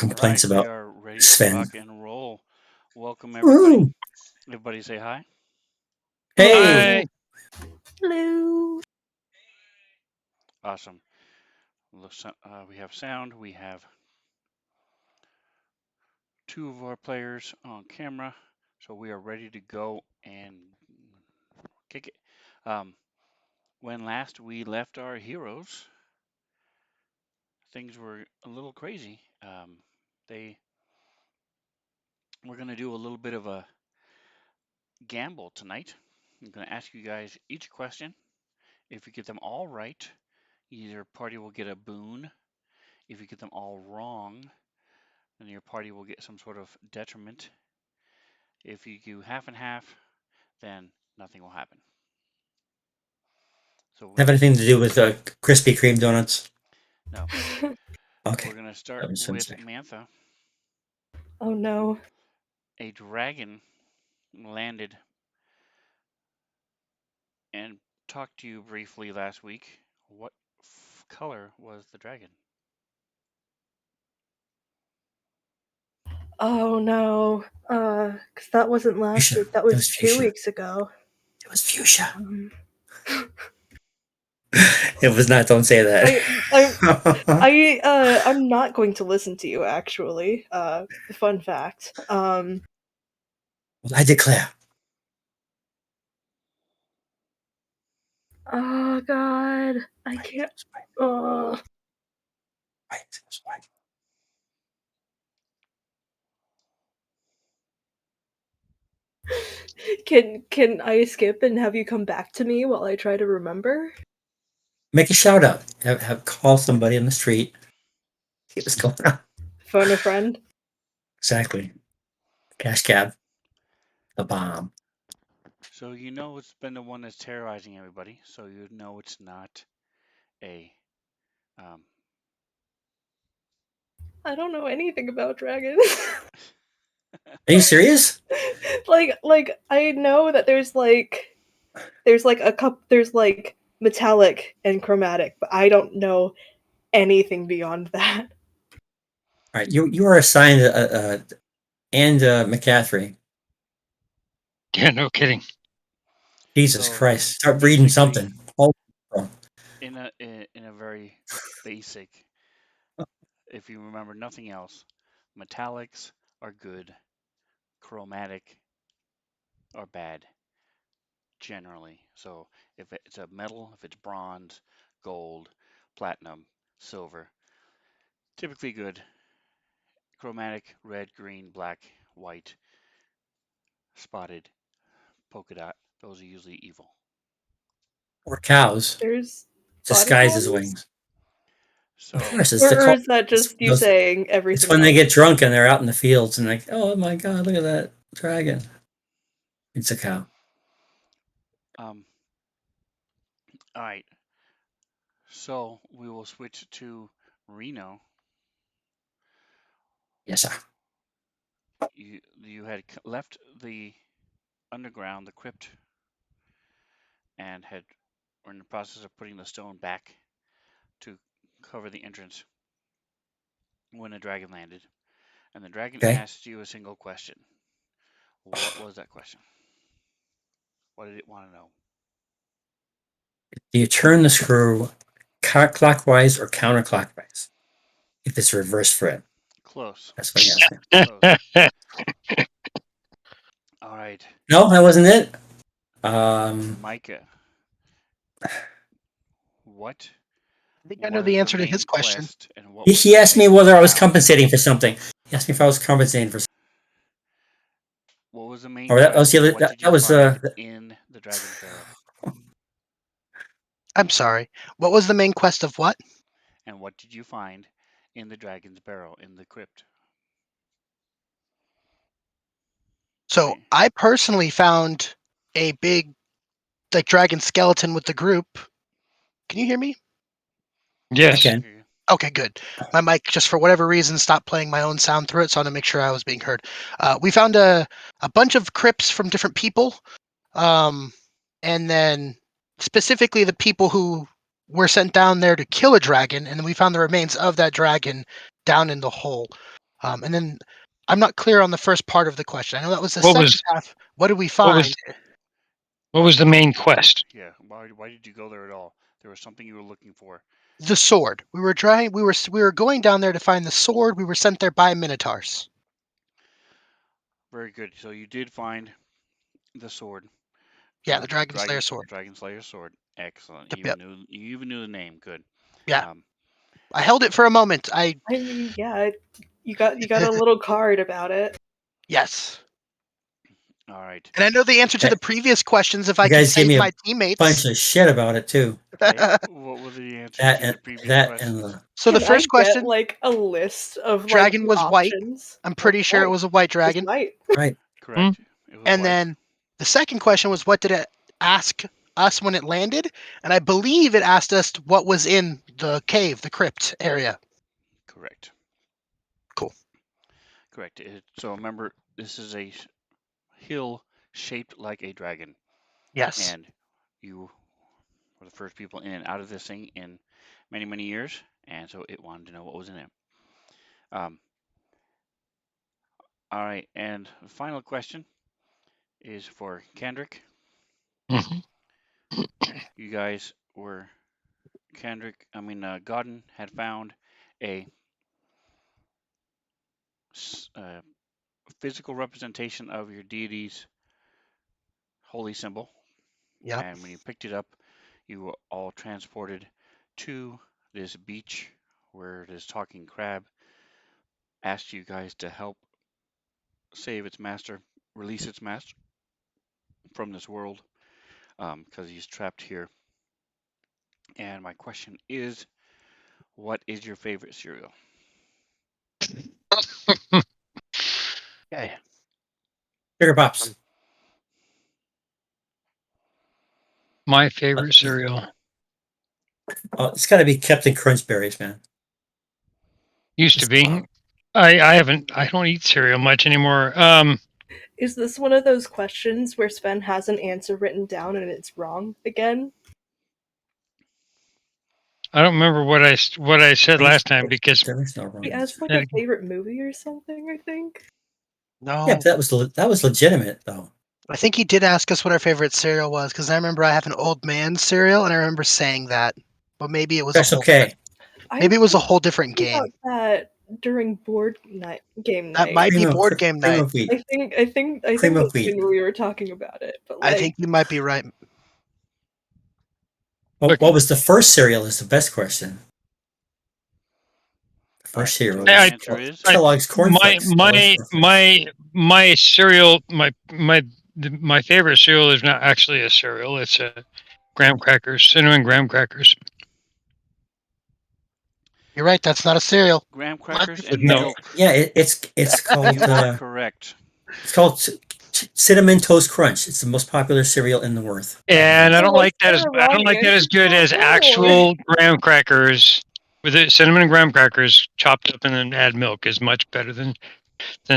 complaints We about are ready to Sven. rock and roll. Welcome, everybody. Woo! Everybody say hi. Hey, Hello. Hi. Hello. Awesome. We have sound. We have two of our players on camera. So we are ready to go and kick it. Um, when last we left our heroes, things were a little crazy. They We're going to do a little bit of a gamble tonight. I'm going to ask you guys each question. If you get them all right, either party will get a boon. If you get them all wrong, then your party will get some sort of detriment. If you do half and half, then nothing will happen. So we're have gonna anything to do with Krispy Kreme donuts? no, Okay, we're gonna start that was with sincere. Mantha. Oh no. A dragon landed and talked to you briefly last week. What color was the dragon? Oh no. Cause that wasn't last Fuchsia. week. That It was was 2 fuchsia. weeks ago. It was fuchsia. Um, It was not. Don't say that. I I I'm not going to listen to you actually. Fun fact. Well, I declare. Oh god. I White. can't It was white. uh White. It was white. can I skip and have you come back to me while I try to remember? Make a shout out. Call somebody on the street. See what's going on. Phone a friend? Exactly. Cash cab. The bomb. So you know it's been the one that's terrorizing everybody. So you know it's not a um, I don't know anything about dragons. Are you serious? like I know that there's like there's like metallic and chromatic, but I don't know anything beyond that. All right. You are assigned and McCaffrey. Yeah, no kidding. Jesus so Christ. Start reading basically something. Oh, in a very basic, if you remember nothing else, metallics are good, chromatic are bad generally. So if it's a metal, if it's bronze, gold, platinum, silver, typically good. Chromatic, red, green, black, white, spotted, polka dot, those are usually evil. or cows. There's spotted Disguised as ones? wings. Of So course, it's the Or call. is that It's just you those. saying It's everything when they else? get drunk and they're out in the fields and like, oh my god, look at that dragon. It's a cow. um, all right. So we will switch to Reno. Yes, sir. You had left the underground, the crypt, and had were in the process of putting the stone back to cover the entrance when the dragon landed. And the dragon Okay. asked you a single question. What was that question? What did it want to know? Do you turn the screw clockwise or counterclockwise? If it's reverse thread, Close. that's what he asked me. Close. All right. No, that wasn't it. Um, Micah, what I think I know the was the answer to main his question. quest and what he, was he the asked me main whether I was challenge? compensating for something. He asked me if I was compensating for, What was the main or that was quest the and other. what That, did that you was find in the dragon's barrel? I'm sorry. What was the main quest of what? And what did you find in the dragon's barrel in the crypt? So Right. I personally found a big like dragon skeleton with the group. Can you hear me? I Yes. I can. hear you. Okay, good. My mic just for whatever reason stopped playing my own sound through it, so I want to make sure I was being heard. We found a bunch of crypts from different people, and then specifically the people who were sent down there to kill a dragon, and then we found the remains of that dragon down in the hole. And then I'm not clear on the first part of the question. I know that was the What second was- half. What did we What find? was what was the main quest? Yeah. Why did you go there at all? There was something you were looking for. The sword. We were going down there to find the sword. We were sent there by minotaurs. Very good. So you did find the sword. Yeah, the Dragon Slayer sword. Dragon Slayer sword. Excellent. Yep. You even knew the name. Good. Yeah. I held it for a moment. I mean, yeah, you got a little card about it. Yes. All right. And I know the answer to the previous questions if I You can guys gave save me a my teammates. bunch of shit about it too. Okay. What were the answers to the previous questions? So the Can first I question, get, like, a list of dragon the was white. options? I'm pretty sure it was a white dragon. White. Right. Correct. It was And white. then the second question was, what did it ask us when it landed? And I believe it asked us what was in the cave, the crypt area. Correct. Cool. Correct. So remember, this is a hill shaped like a dragon. Yes. And you were the first people in and out of this thing in many, many years. And so it wanted to know what was in it. All right. And the final question is for Kendrick. Mhm. You guys were Godden had found a physical representation of your deity's holy symbol. Yep. And when you picked it up, you were all transported to this beach where this talking crab asked you guys to help save its master, release its master from this world, because he's trapped here. And my question is, what is your favorite cereal? Okay. Sugar Pops. My favorite cereal Oh, it's got to be Captain Crunch Berries, man. used to be. I don't eat cereal much anymore. Is this one of those questions where Sven has an answer written down and it's wrong again? I don't remember what I said last time because There is no wrong He asked answer. like a favorite movie or something, I think. No. Yeah, but that was legitimate though. I think he did ask us what our favorite cereal was because I remember I have an old man cereal and I remember saying that, but maybe it was That's okay. Maybe it was a whole different game. About that during game night. That might be board game Cream night. of wheat. I think that's Cream of wheat. when we were talking about it. But I like, think you might be right. What was the first cereal is the best question. The first Right, so cereal. the was answer is Kellogg's cornflakes. my cereal, my favorite cereal is not actually a cereal. It's a graham crackers, cinnamon graham crackers. You're right. That's not a cereal. graham crackers With and milk. milk. Yeah, it's called You are correct. it's called Cinnamon Toast Crunch. It's the most popular cereal in the world. And I don't well, like that as Sarah good as Rogers- actual graham crackers with it. Cinnamon and graham crackers chopped up and then add milk is much better than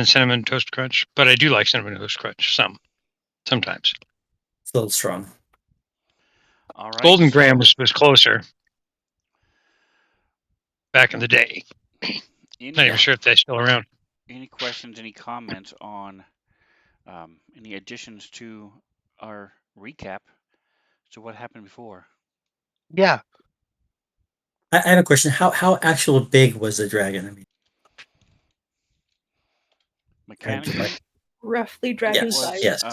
cinnamon toast crunch. But I do like cinnamon toast crunch sometimes. It's a little strong. All right. Golden graham was closer back in the day. Not even sure if they're still around. Any questions, any comments on any additions to our recap to what happened before? Yeah. I have a question. How actual big was the dragon? I mean, Mechanically, roughly dragon Yes, size. yes.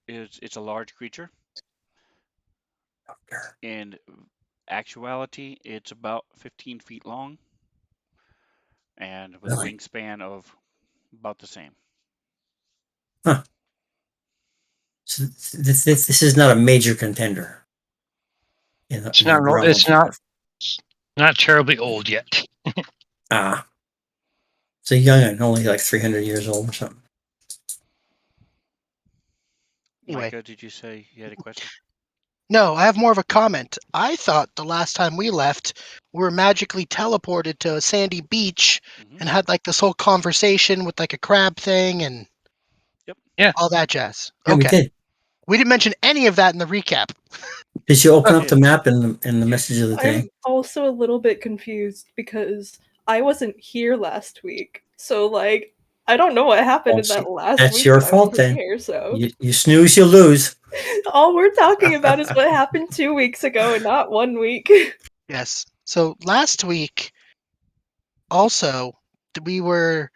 It's a large creature. In actuality, it's about 15 feet long and with Really? a wingspan of about the same. Huh. So this is not a major contender. It's not terribly old yet. So young and only like 300 years old or something. Anyway. Micah, did you say you had a question? No, I have more of a comment. I thought the last time we left, we were magically teleported to a sandy beach and had like this whole conversation with like a crab thing and all that jazz. Yeah, okay. we did. We didn't mention any of that in the recap. Did you open up the map and the message of the day? I'm also a little bit confused because I wasn't here last week, so like I don't know what happened in that last That's week your that I fault wasn't then. here. So You snooze, you lose. all we're talking about is what happened 2 weeks ago and not 1 week. Yes. So last week, also, we were.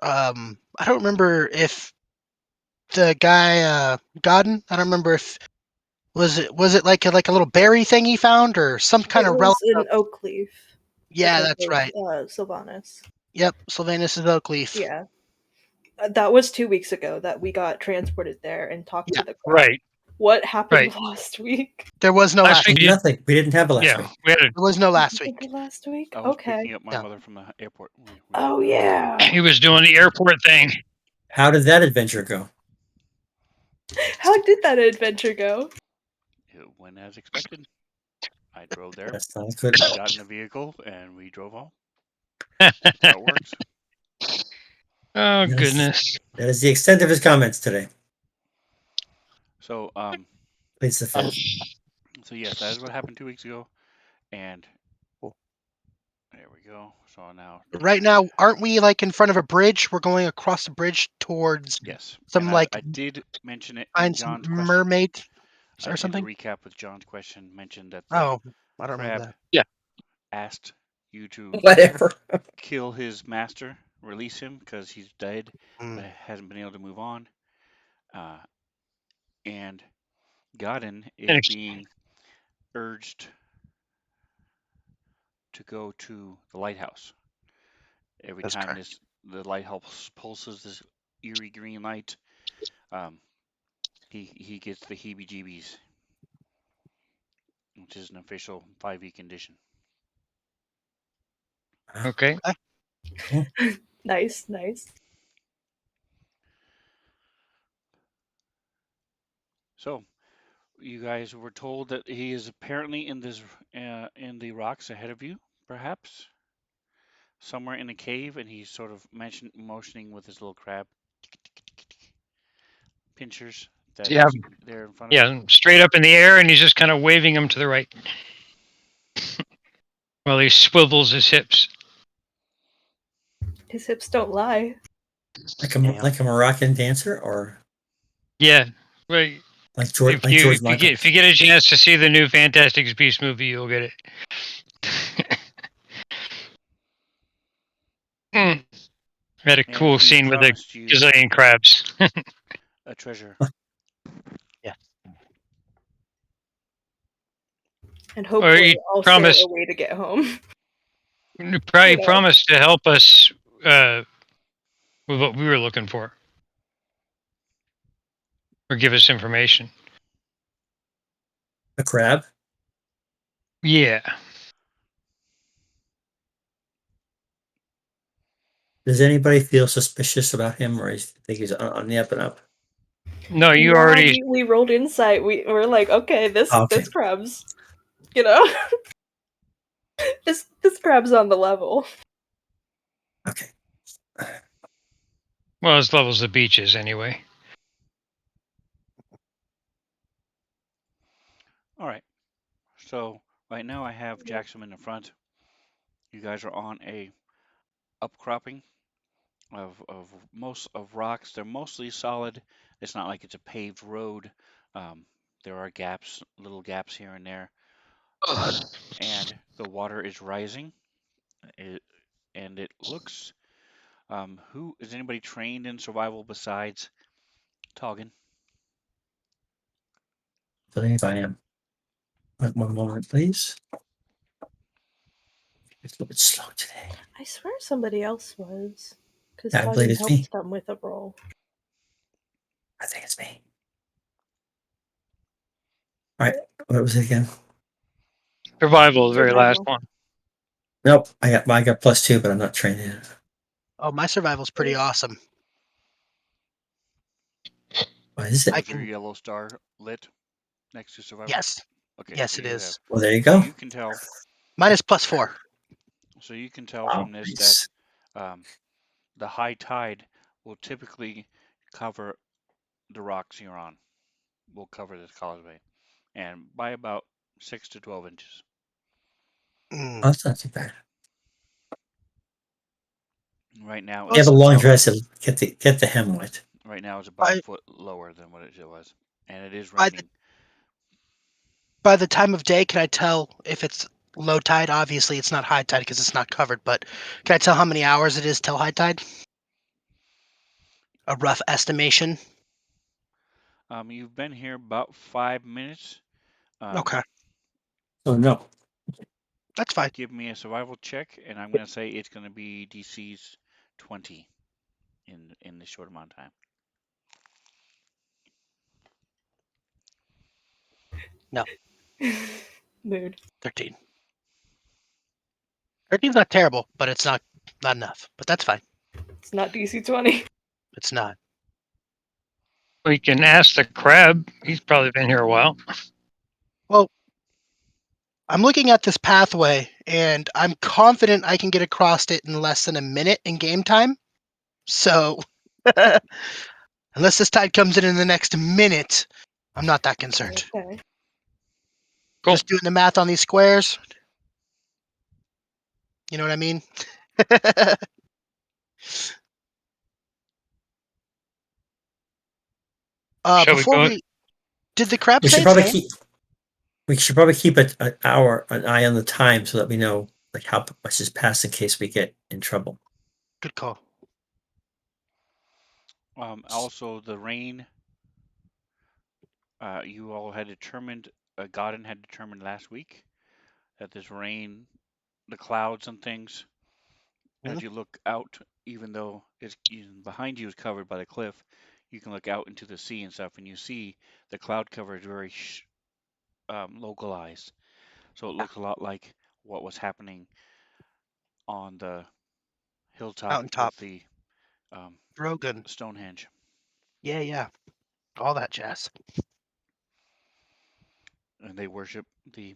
I don't remember if the guy Godden. I don't remember if was it like a little berry thing he found or some kind It of relic. was an oak leaf. Yeah, because that's of, right. Sylvanas. Yep, Sylvanus' oak leaf. Yeah. That was 2 weeks ago that we got transported there and talked Yeah, to the crab. Right. What happened Right. last week? There was no Last last. week, Nothing. We didn't have it last yeah, week. we had There was no last What week. happened last week? I was Okay. picking up my Yeah. mother from the airport. Oh yeah. he was doing the airport thing. How did that adventure go? How did that adventure go? It went as expected. I drove there. That's not good. We got in the vehicle and we drove home. That's how it works. Oh Yes. goodness. That is the extent of his comments today. So Please the fifth. so yes, that is what happened 2 weeks ago, and there we go. So now, Right now, aren't we like in front of a bridge? We're going across the bridge towards yes, some and like I did mention it in find some John's question. mermaid I or did something. recap with John's question. Mentioned that the Oh, I don't remember crab that. asked you to Whatever. kill his master, release him because he's dead, Mm, but hasn't been able to move on. And Godin is being urged to go to the lighthouse. Every that's time correct. the lighthouse pulses this eerie green light, he gets the heebie-jeebies, which is an official 5e condition. Okay. Nice, nice. So, you guys were told that he is apparently in this in the rocks ahead of you, perhaps somewhere in a cave, and he's sort of motioning with his little crab pinchers that Yeah. he's there in front of you. Yeah. Straight up in the air, and he's just kind of waving them to the right while he swivels his hips. His hips don't lie. Like a Moroccan dancer, or Yeah. Right. like George Michael. If you get a chance to see the new Fantastic Beasts movie, you'll get it. We had a And cool he scene with the promised you gazillion crabs. a treasure. And Or hopefully he also promised, a way to get home. probably You know. promised to help us with what we were looking for, or give us information. A crab. Yeah. Does anybody feel suspicious about him, or think he's on the up and up? No, you Yeah, already. we rolled insight. We're like, okay, Okay. this crab's, you know, this crab's on the level. Okay. Well, as level as the beaches, anyway. All right. So right now I have Jackson in the front. You guys are on a upcropping of most of rocks. They're mostly solid. It's not like it's a paved road. There are gaps, little gaps here and there, and the water is rising. And it looks. Who is anybody trained in survival besides Toggin? I believe I am. One moment, please. It's a little bit slow today. I swear somebody else was, because Yeah, I believe Toggin it's me. helped them with a roll. I think it's me. All right. What was it again? Survival, the very last Survival. one. Nope. I got +2, but I'm not trained in it. Oh, my survival's pretty awesome. What is it? I Is your can. yellow star lit next to survival? Yes. Okay. Yes, so it you is. have. Well, there you So go. you can tell. Mine is +4. So you can tell Wow, from this nice. that the high tide will typically cover the rocks you're on. Will cover this causeway, and by about 6 to 12 inches. Oh, that's not too bad. Right now, You have it's a long about, dress, it'll get the hem wet. right now it's about By- a foot lower than what it was, and it is By raining. By the time of day, can I tell if it's low tide? Obviously, it's not high tide because it's not covered, but can I tell how many hours it is till high tide? A rough estimation? You've been here about 5 minutes. Okay, So no. that's fine. Give me a survival check, and I'm gonna say it's gonna be DC's 20 in this short amount of time. Mood. 13. 13's not terrible, but it's not enough. But that's fine. It's not DC 20. It's not. We can ask the crab. He's probably been here a while. Well, I'm looking at this pathway, and I'm confident I can get across it in less than a minute in game time. So, unless this tide comes in the next minute, I'm not that concerned. Okay. Cool. Just doing the math on these squares. You know what I mean? Shall we Before go? we did the crab We say should its probably name? keep an eye on the time so that we know like how much is passed in case we get in trouble. Good call. Also, the rain. You all had determined, Godin had determined last week that this rain, the clouds and things, as you look out, even though it's even behind you is covered by the cliff, you can look out into the sea and stuff, and you see the cloud cover is very localized. So it looks a lot like what was happening on the hilltop Mountaintop. with the Rogan. Stonehenge. Yeah. All that jazz. And they worship the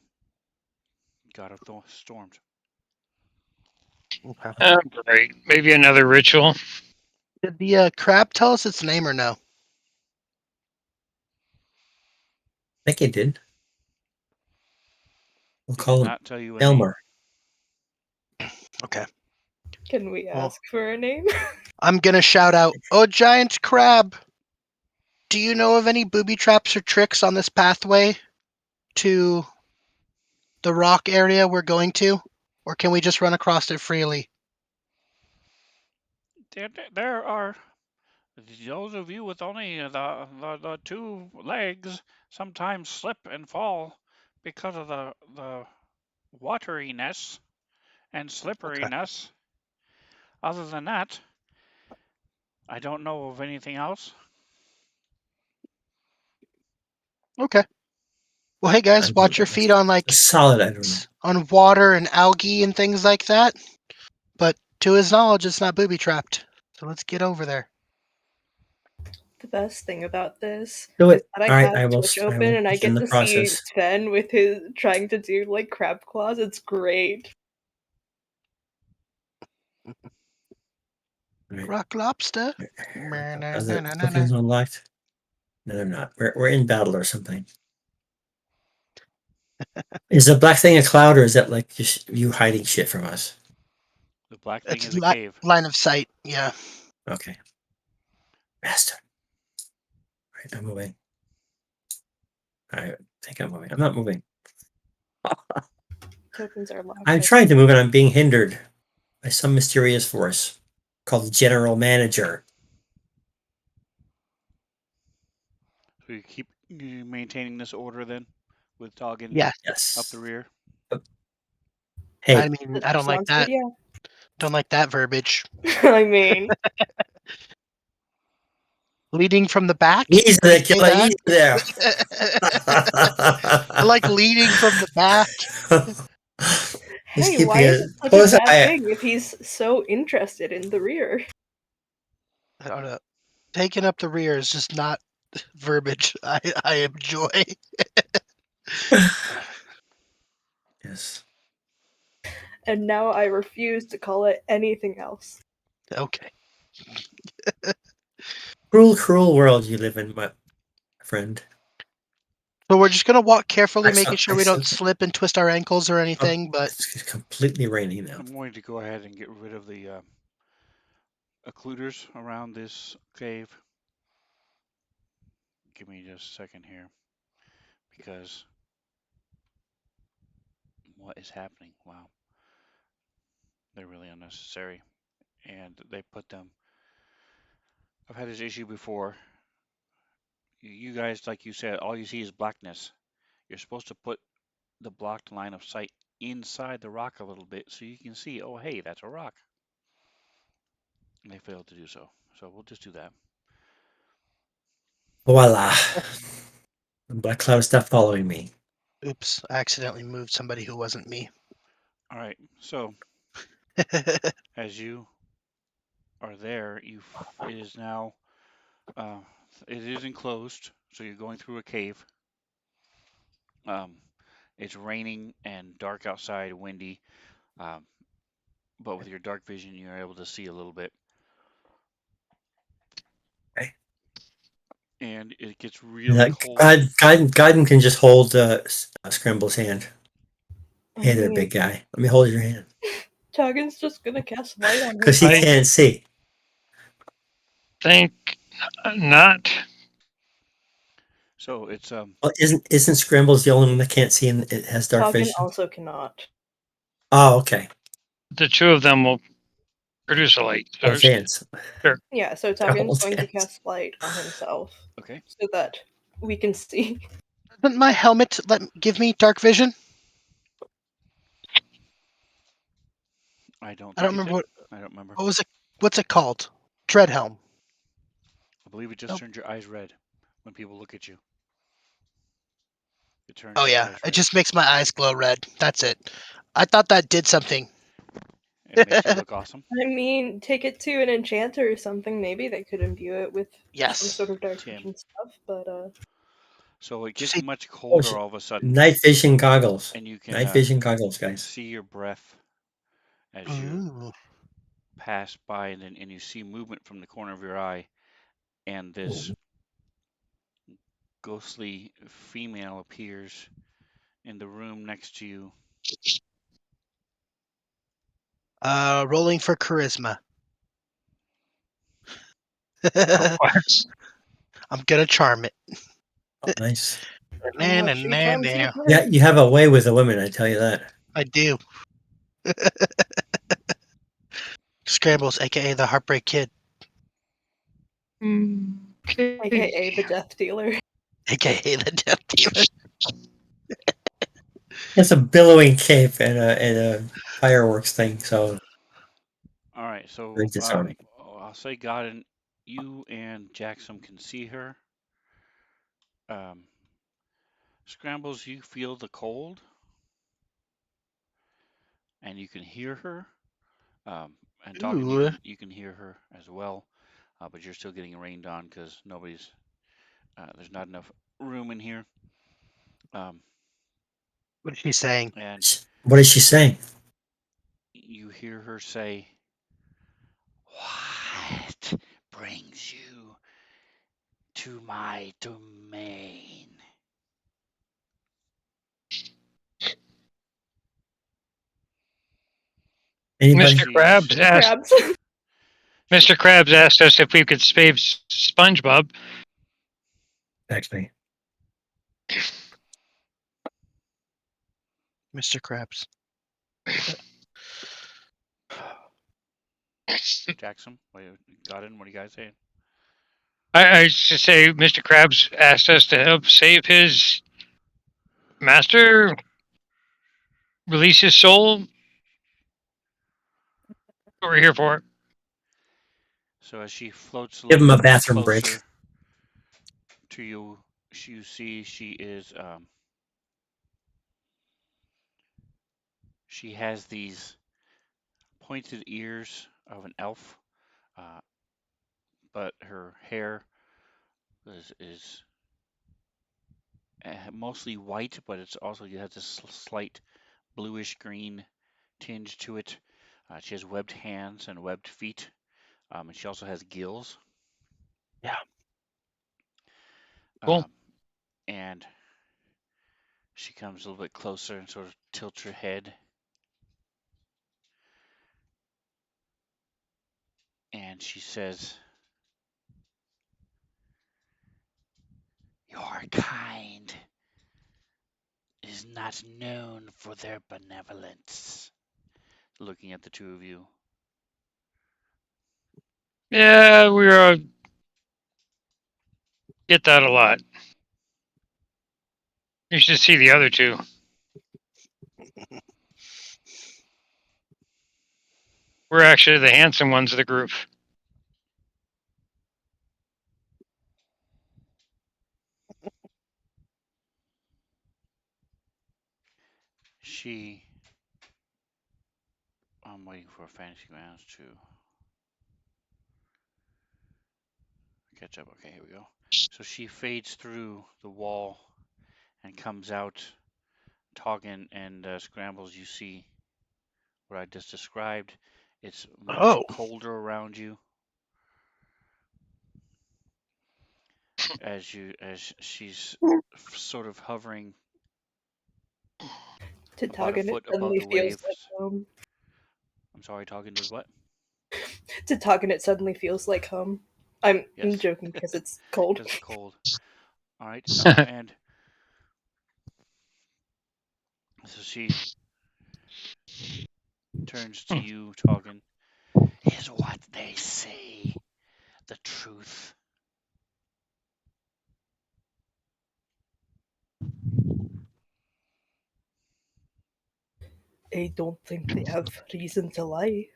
god of storms. Okay. Oh, great. Maybe another ritual. Did the crab tell us its name or no? I think it did. We'll He did call him not tell you a name. Elmer. Okay. Can we Well- ask for a name? I'm gonna shout out, "Oh, giant crab! Do you know of any booby traps or tricks on this pathway to the rock area we're going to? Or can we just run across it freely?" There are those of you with only the two legs sometimes slip and fall because of the wateriness and slipperiness. Other than that, I don't know of anything else. Okay. Well, hey guys, watch your feet on like Solid. I don't know. on water and algae and things like that. But to his knowledge, it's not booby trapped. So let's get over there. The best thing about this Do it. is that I All right, have Twitch open and I begin get the to process. see Sven with his trying to do like crab claws. It's great. All right. Rock lobster. Are the tokens unlocked? No, they're not. We're in battle or something. Is the black thing a cloud, or is that like just you hiding shit from us? The black thing It's is a cave. line of sight. Yeah. Okay. Bastard. All right, I'm moving. I think I'm moving. I'm not moving. Tokens are locked. I'm trying to move and I'm being hindered by some mysterious force called the General Manager. So you keep maintaining this order then, with Doggin Yeah. Yes. up the rear. Hey, I mean, I don't like Sounds that. good, Don't like that verbiage. yeah. I mean, Leading from the back? easy Can we there, say killer. that? Easy there. I like leading from the back. He's hey, keeping why is a it such a close bad eye. thing if he's so interested in the rear? I don't know. Taking up the rear is just not verbiage I enjoy. Yes. And now I refuse to call it anything else. Okay. Cruel, cruel world you live in, my friend. So we're just gonna walk carefully, I making saw- sure I we don't saw- slip and twist our ankles or anything. But It's completely raining now. I'm going to go ahead and get rid of the occluders around this cave. Give me just a second here, because what is happening? Wow, they're really unnecessary, and they put them. I've had this issue before. You guys, like you said, all you see is blackness. You're supposed to put the blocked line of sight inside the rock a little bit so you can see, oh, hey, that's a rock. And they failed to do so. So we'll just do that. Voila. The black cloud stopped following me. Oops, I accidentally moved somebody who wasn't me. All right. So as you are there, it is now it is enclosed. So you're going through a cave. It's raining and dark outside, windy. Um, but with your dark vision, you're able to see a little bit. Okay. And it gets really cold. Gaiden can just hold Scramble's hand. Hey there, mean, big guy. Let me hold your hand. Tuggin's just gonna cast light on Because he himself. can't see. Think not. So it's Well, isn't Scrambles the only one that can't see and it has dark Tuggin vision? also cannot. Oh, okay. The two of them will produce a light Hold source. hands. Yeah, so They're Tuggin's almost going to hands. cast light on himself okay. so that we can see. Doesn't my helmet give me dark vision? I don't I think don't it remember did. what. I don't remember. What was it? What's it called? Dread helm. I believe it just Nope. turns your eyes red when people look at you. It turns Oh your yeah, eyes it red. just makes my eyes glow red. That's it. I thought that did something. It makes you look awesome. I mean, take it to an enchanter or something. Maybe they could imbue it with some Yes. sort of dark Tim. vision stuff. But So it Did you gets say- much colder all of a sudden, Night vision goggles. and you can Night vision goggles, guys. see your breath as you Ooh. pass by, and you see movement from the corner of your eye, and this ghostly female appears in the room next to you. Rolling for charisma. What? I'm gonna charm it. Oh, nice. I'm not sure charms you. Yeah, you have a way with the women, I tell you that. I do. Scrambles, aka the Heartbreak Kid, Okay. AKA the Death Dealer. aka the Death Dealer. It's a billowing cape and a fireworks thing, so All right, so very disarming. I'll say God, and you and Jackson can see her. Scrambles, you feel the cold, and you can hear her. And talking, Ooh. you can hear her as well, but you're still getting rained on because there's not enough room in here. What is she saying? And What is she saying? you hear her say, "What brings you to my domain?" Anybody? Mr. Krabs asked. Crabs. Mr. Krabs asked us if we could save SpongeBob. Actually, Mr. Krabs. Jackson, what do you guys say? I should say Mr. Krabs asked us to help save his master, release his soul. What we're here for. So as she floats a give little him a bit bathroom break. closer to you, you see she has these pointed ears of an elf, uh, but her hair is mostly white, but it has this slight bluish green tinge to it. She has webbed hands and webbed feet, and she also has gills. Yeah. Cool. And she comes a little bit closer and sort of tilts her head. And she says, "Your kind is not known for their benevolence." Looking at the two of you. Yeah, we get that a lot. You should see the other two. We're actually the handsome ones of the group. I'm waiting for Fantasy Grounds to catch up. Okay, here we go. So she fades through the wall and comes out. Toggin and Scrambles, you see what I just described. It's much Oh. colder around you as she's sort of hovering To about a Toggin, it foot above suddenly the feels like waves. home. I'm sorry, Toggin does what? To Toggin, it suddenly feels like home. I'm Yes, joking because it's cold. because it's cold. All right, and so she turns to you, Toggin. Is what they say the truth? I don't think they have reason to lie.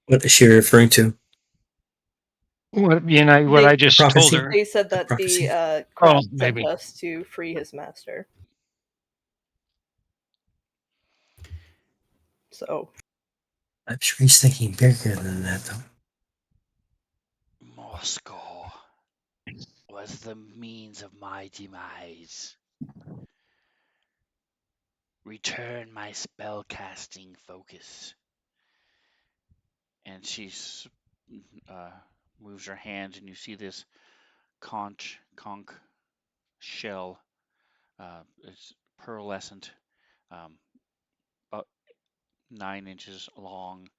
What is she referring to? What They- I just told Prophecy. her. They said that Prophecy. the crab sent Maybe. us to free his master. So I'm sure he's thinking bigger than that, though. Moscow was the means of my demise. Return my spellcasting focus. And she moves her hand, and you see this conch shell. It's pearlescent, about 9 inches long,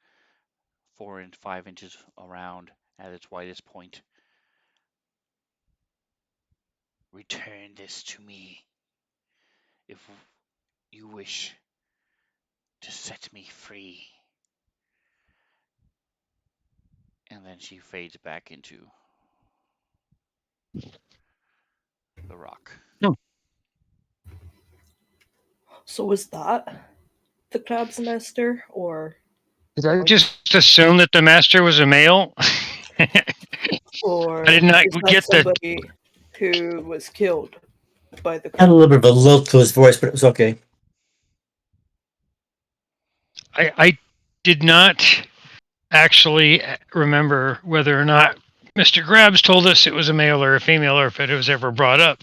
5 inches around at its widest point. Return this to me if you wish to set me free. And then she fades back into the rock. so was that the crab's master, or Did I just assume that the master was a male? or I did not is that get the. somebody who was killed by the Had a crab? little bit of a lilt to his voice, but it was okay. I did not actually remember whether or not Mr. Grabs told us it was a male or a female, or if it was ever brought up.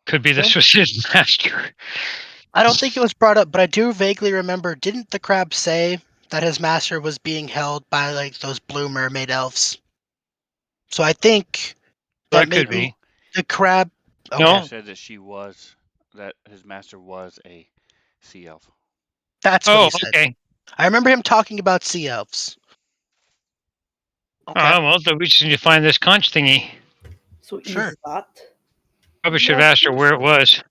Could be this was his master. I don't think it was brought up, but I do vaguely remember. Didn't the crab say that his master was being held by like those blue mermaid elves? So I think that That could maybe be. the crab. Okay, No? She said that his master was a sea elf. that's what Oh, he said. okay. I remember him talking about sea elves. Okay, Well, then we just need to find this conch thingy. So sure. is that Probably should have asked her where it was.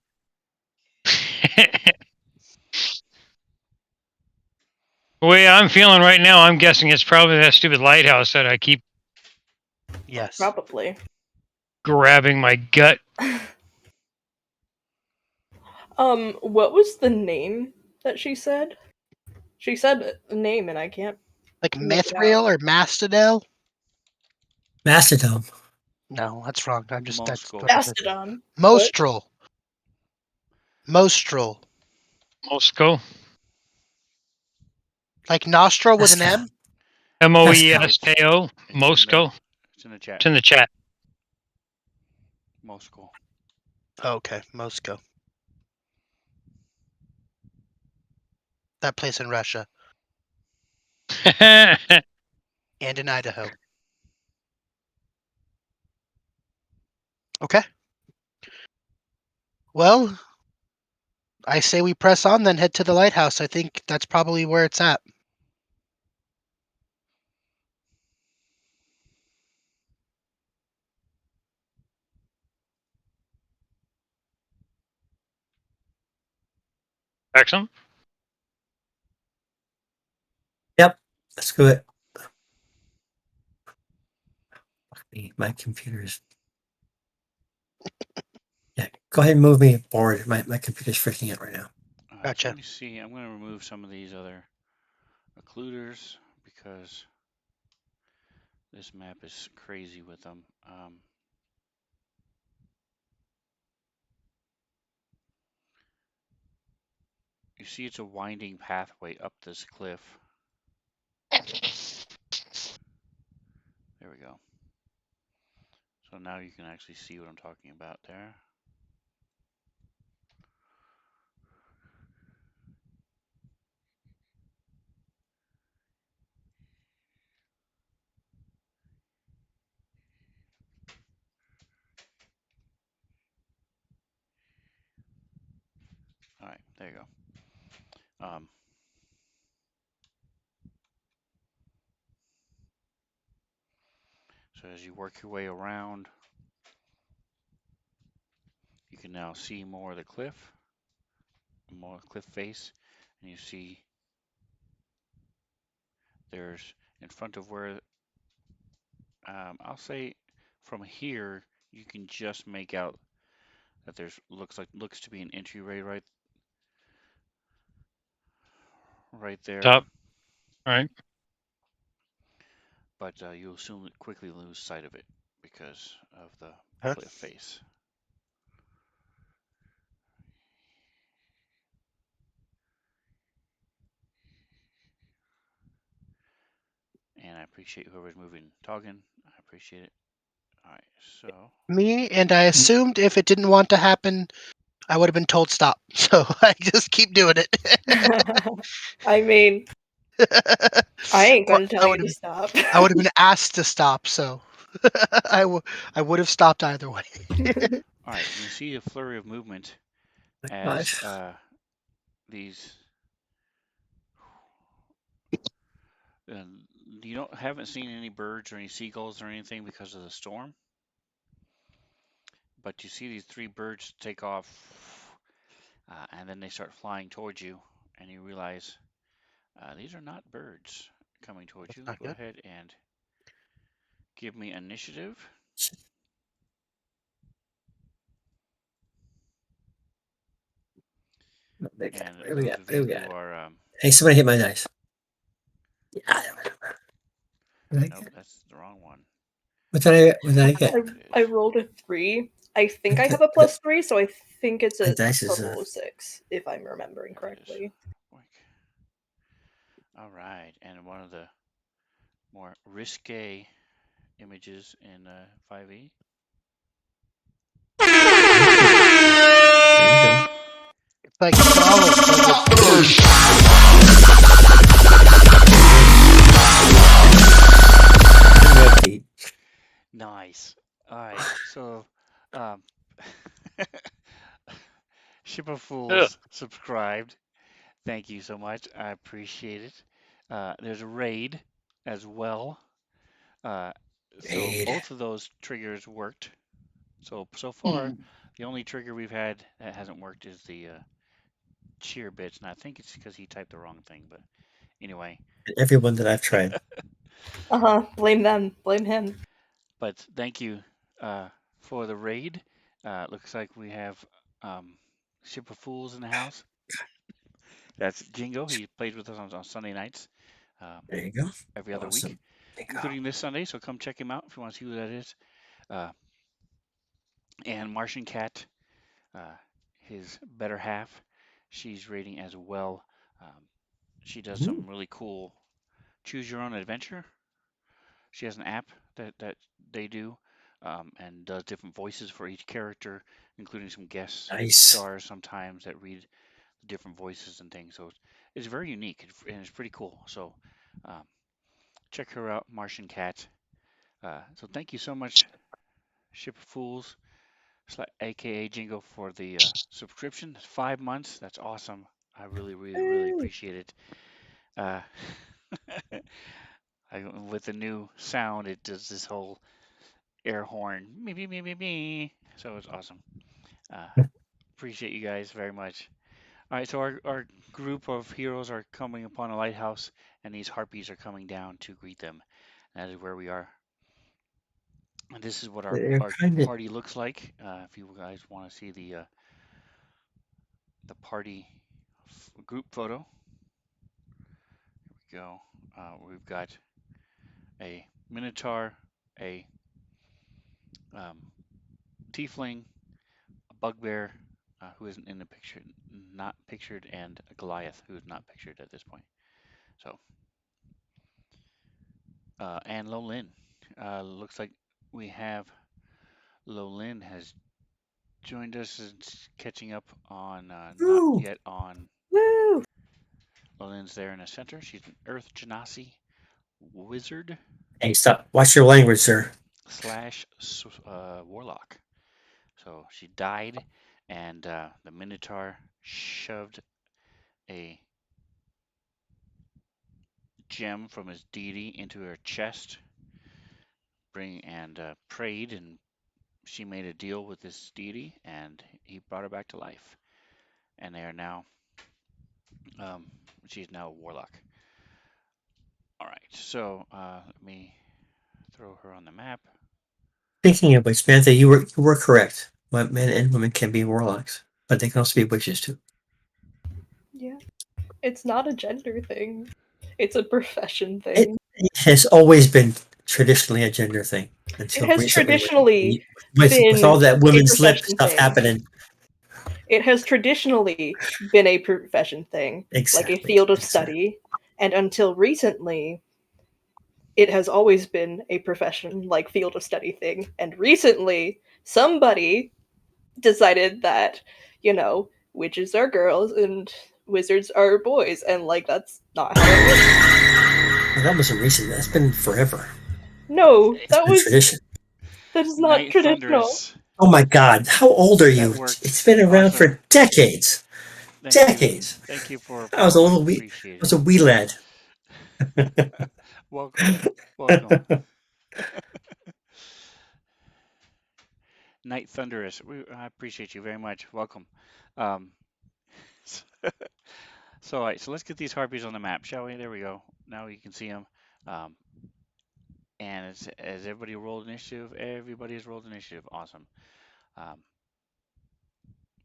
The way I'm feeling right now, I'm guessing it's probably that stupid lighthouse that I keep Yes. probably? grabbing my gut. What was the name that she said? She said a name, and I can't. Like Make it Mithril or Mastodel? Mastodon. No, that's wrong. That's Moscow. what I said. Mastodon. Mostral. Mostral. Moscow. Like nostril with an Mastodon. M? Moesko. Moscow. It's in the chat. It's in the chat. Moscow. Okay, Moscow. That place in Russia and in Idaho. Okay. Well, I say we press on, then head to the lighthouse. I think that's probably where it's at. Axum? Yep, let's do it. Fuck me, my computer's. Yeah, go ahead and move me forward. My computer's freaking out right now. So Gotcha. let me see. I'm going to remove some of these other occluders because this map is crazy with them. You see it's a winding pathway up this cliff. There we go. So now you can actually see what I'm talking about there. All right, there you go. So as you work your way around, you can now see more of the cliff, more cliff face, and you see there's in front of where, I'll say from here, you can just make out that there's looks to be an entryway right there. Top. All right. But you'll soon quickly lose sight of it because of the Huh? cliff face. And I appreciate whoever's moving Toggin. I appreciate it. All right, so Me, and I assumed if it didn't want to happen, I would have been told stop. So I just keep doing it. I mean, I ain't Or gonna tell you to stop. I would have been asked to stop, so I would have stopped either way. all right, you can see a flurry of movement as Gosh. these. You haven't seen any birds or any seagulls or anything because of the storm, but you see these three birds take off, and then they start flying towards you, and you realize these are not birds coming towards you. Not Go good. ahead and give me initiative. And What do we those got? of What do you we who got? are, Hey, somebody hit my dice. Yeah. nope, that's the wrong one. What did I get? I rolled a 3. I think I Okay, have a +3, so I think it's my a dice is total of 6, if I'm remembering There it is. correctly. All right, and one of the more risque images in 5e. there you go. It's like Gollum. Repeat. Nice. All right, so um, Ship of Fools subscribed. Thank you so much. I appreciate it. There's a raid as well. So Raid. both of those triggers worked. So far, the only trigger we've had that hasn't worked is the cheer bits, and I think it's because he typed the wrong thing. But anyway, Everyone that I've tried. Blame them. Blame him. but thank you for the raid. Looks like we have Ship of Fools in the house. That's Jingo. He plays with us on Sunday nights, There you go. every other week, Awesome. including this Sunday. So come check him out if you want to see who that is. And Martian Cat, his better half, she's raiding as well. She does some really cool choose your own adventure. She has an app that they do, and does different voices for each character, including some guest Nice. stars sometimes that read different voices and things. So it's very unique and it's pretty cool. So check her out, Martian Cat. So thank you so much, Ship of Fools, aka Jingo, for the subscription. 5 months. That's awesome. I really, really, really appreciate it. Uh, with the new sound, it does this whole air horn, me, me. So it's awesome. Appreciate you guys very much. All right, so our group of heroes are coming upon a lighthouse, and these harpies are coming down to greet them. That is where we are. And this is what They're our kind of party looks like. If you guys want to see the party group photo, here we go. We've got a minotaur, a tiefling, a bugbear, who isn't in the picture, not pictured, and a Goliath, who is not pictured at this point. So, and Lolin. Looks like we have Lolin has joined us and catching up on, not Woo! yet on. Woo! Lolin's there in the center. She's an Earth Genasi wizard Hey, stop. Watch your language, sir. / warlock. So she died, and the Minotaur shoved a gem from his deity into her chest, and prayed, and she made a deal with this deity, and he brought her back to life. And they are now, she's now a warlock. All right, so let me throw her on the map. Speaking of which, Samantha, you were correct. Men and women can be warlocks, but they can also be witches too. Yeah. It's not a gender thing. It's a profession thing. It has always been traditionally a gender thing until It has recently traditionally with all been that a women's lip profession stuff thing. happening. It has traditionally been a profession thing, like a field of study, and until recently, it has always been a profession, like field of study thing. And recently, somebody decided that, witches are girls and wizards are boys, and like that's not how it works. Well, that wasn't recent. That's been forever. No, It's been tradition. that is not Night traditional. Thunderous. Oh my God! How old are you? That worked. It's been around Awesome. for decades. Thank you. Decades. Thank you for I was a following. little wee. I Appreciate was it. a wee lad. Welcome. Welcome. Night Thunderous. I appreciate you very much. Welcome. Um, so, all right, so let's get these harpies on the map, shall we? There we go. Now you can see them. And as everybody rolled initiative, everybody has rolled initiative. Awesome. Um,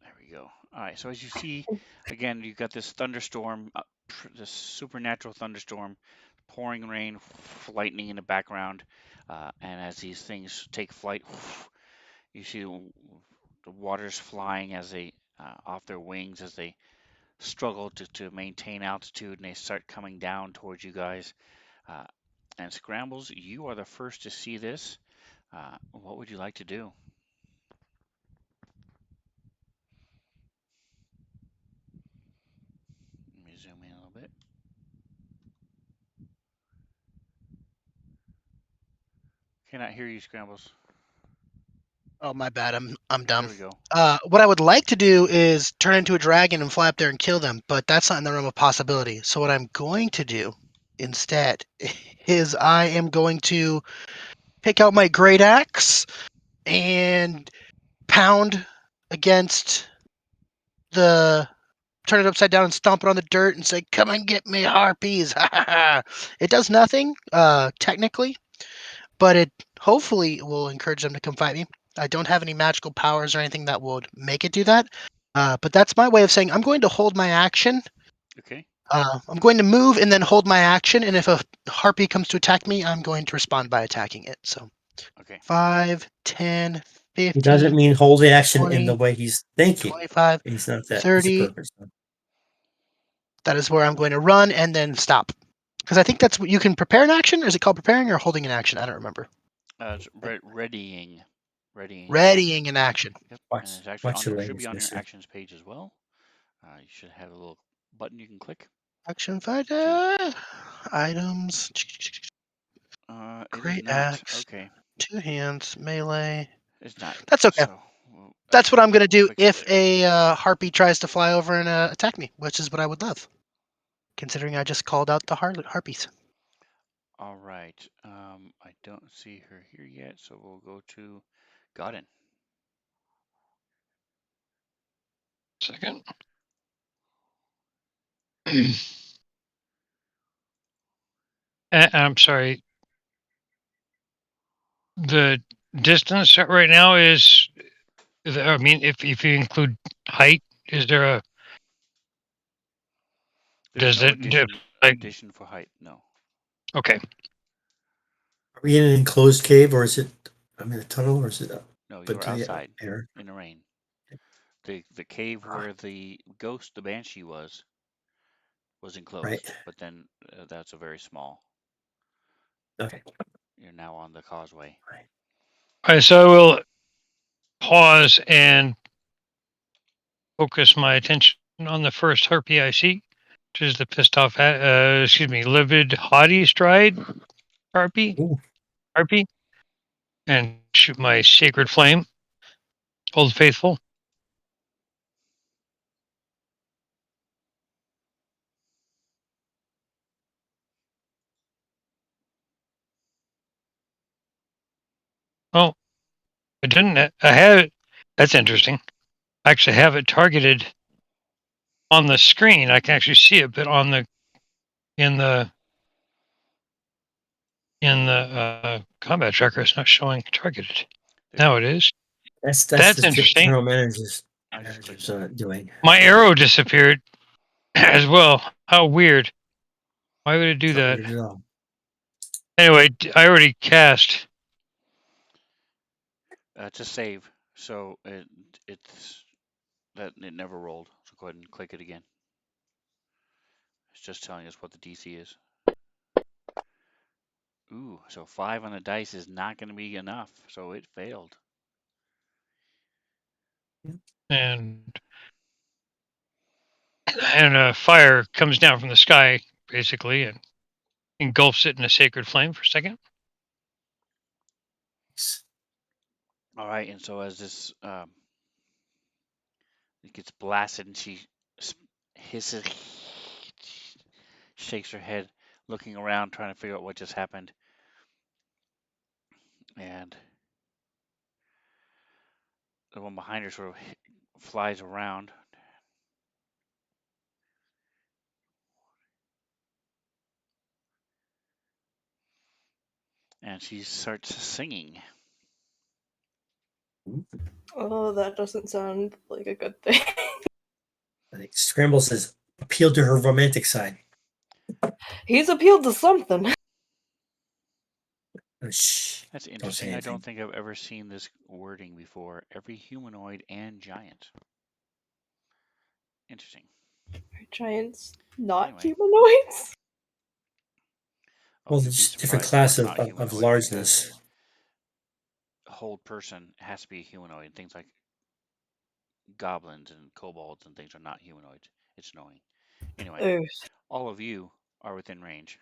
there we go. All right, so as you see, again, you've got this thunderstorm, this supernatural thunderstorm, pouring rain, lightning in the background. And as these things take flight, you see the waters flying as they off their wings as they struggle to maintain altitude, and they start coming down towards you guys. Uh, and Scrambles, you are the first to see this. What would you like to do? Let me zoom in a little bit. Cannot hear you, Scrambles. Oh, my bad. I'm There dumb. we go. What I would like to do is turn into a dragon and fly up there and kill them, but that's not in the realm of possibility. So what I'm going to do instead is I am going to pick out my great axe and pound against the turn it upside down and stomp it on the dirt and say, "Come and get me, harpies!" It does nothing, technically, but it hopefully will encourage them to come fight me. I don't have any magical powers or anything that would make it do that. But that's my way of saying I'm going to hold my action. Okay. I'm going to move and then hold my action, and if a harpy comes to attack me, I'm going to respond by attacking it. So Okay. 5, 10, He 15, doesn't mean hold the action in 20, the way he's thinking. 25, He's not that. 30. He's a person. That is where I'm going to run and then stop. Because I think that's what you can prepare an action. Or is it called preparing or holding an action? I don't remember. It's readying. Readying. Readying an action. Yep. And Watch, it's actually watch your should be language, on your mister. actions page as well. You should have a little button you can click. Action fighter. Items. It is Great not. axe. Okay. 2 hands. Melee. It's not. That's okay. So That's what I'm going to do fix it if later. a harpy tries to fly over and attack me, which is what I would love. Considering I just called out the harpies. All right. I don't see her here yet, so we'll go to Godin. Second. I'm sorry. The distance right now is, I mean, if you include height, is there a, There's does no it, like, addition for height. No. okay. Are we in an enclosed cave, or is it? I'm in a tunnel, or is it? No, open you're to the outside air? in the rain. The cave where the ghost, the banshee, was enclosed, Right. but then that's a very small. Okay. You're now on the causeway. All right, so I will pause and focus my attention on the first harpy I see, which is the pissed off, livid haughty stride harpy. Ooh. Harpy, and shoot my sacred flame, Old Faithful. Oh, I didn't. I have it. That's interesting. I actually have it targeted on the screen. I can actually see it, but on the in the combat tracker, it's not showing targeted. Now it is. That's That's the interesting. general manager's I just clicked doing. My arrow disappeared as well. How weird. Why would it do It's not that? weird at all. Anyway, I already cast. to save, so it's that it never rolled. So go ahead and click it again. It's just telling us what the DC is. Ooh, so 5 on the dice is not going to be enough, so it failed. And fire comes down from the sky, basically, and engulfs it in a sacred flame for a second. All right, and so as this it gets blasted, and she hisses, shakes her head, looking around, trying to figure out what just happened, and the one behind her sort of flies around. And she starts singing. Oh, that doesn't sound like a good thing. I think Scramble says appeal to her romantic side. He's appealed to something. Oh, shh. That's Don't say interesting. I anything. don't think I've ever seen this wording before. Every humanoid and giant. Interesting. Are giants not Anyway. humanoids? Oh, Well, you'd be it's a different surprised class what's not of humanoid, largeness. because a whole person has to be a humanoid. Things like goblins and kobolds and things are not humanoids. It's annoying. Anyway, Oof. all of you are within range.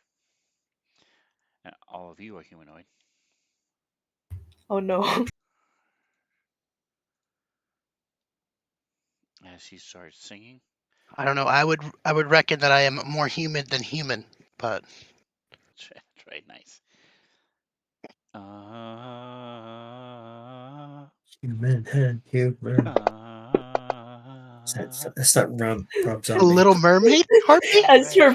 And all of you are humanoid. Oh no. As she starts singing. I don't know. I would reckon that I am more human than human, but That's right, nice. Human and human. That's not Rob a Zombie. Little Mermaid harpy. As her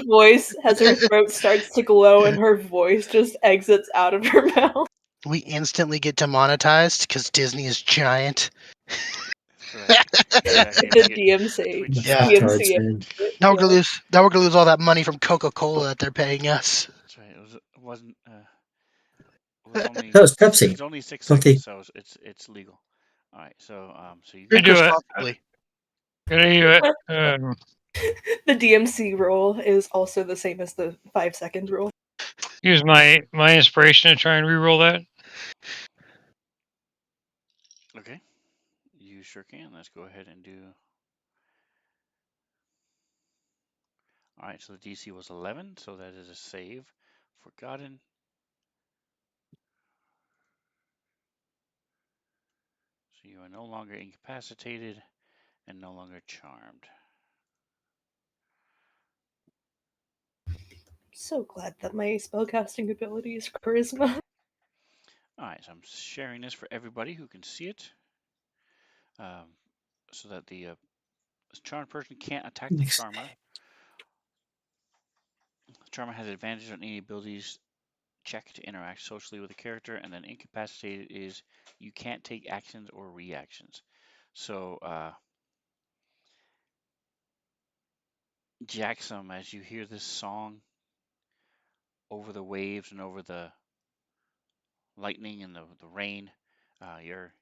throat starts to glow and her voice just exits out of her mouth. We instantly get demonetized because Disney is giant. That's right. Exactly. The DMC. Twitch Yeah. DMC. Now we're gonna lose all that money from Coca-Cola that they're paying us. That's right. It wasn't. It was only. That was Pepsi. It's only 6 Don't they- seconds, so it's legal. All right. So so you. Drink do it. responsibly. Gonna do it. The DMC rule is also the same as the 5-second rule. Use my inspiration to try and re-roll that. Okay. You sure can. Let's go ahead and do. All right. So the DC was 11, so that is a save. Forgotten. So you are no longer incapacitated and no longer charmed. So glad that my spellcasting ability is charisma. All right. So I'm sharing this for everybody who can see it, so that the charmed person can't attack the charmer. charmer has advantage on any abilities check to interact socially with a character, and then incapacitated is you can't take actions or reactions. So, Jackson, as you hear this song over the waves and over the lightning and the rain, your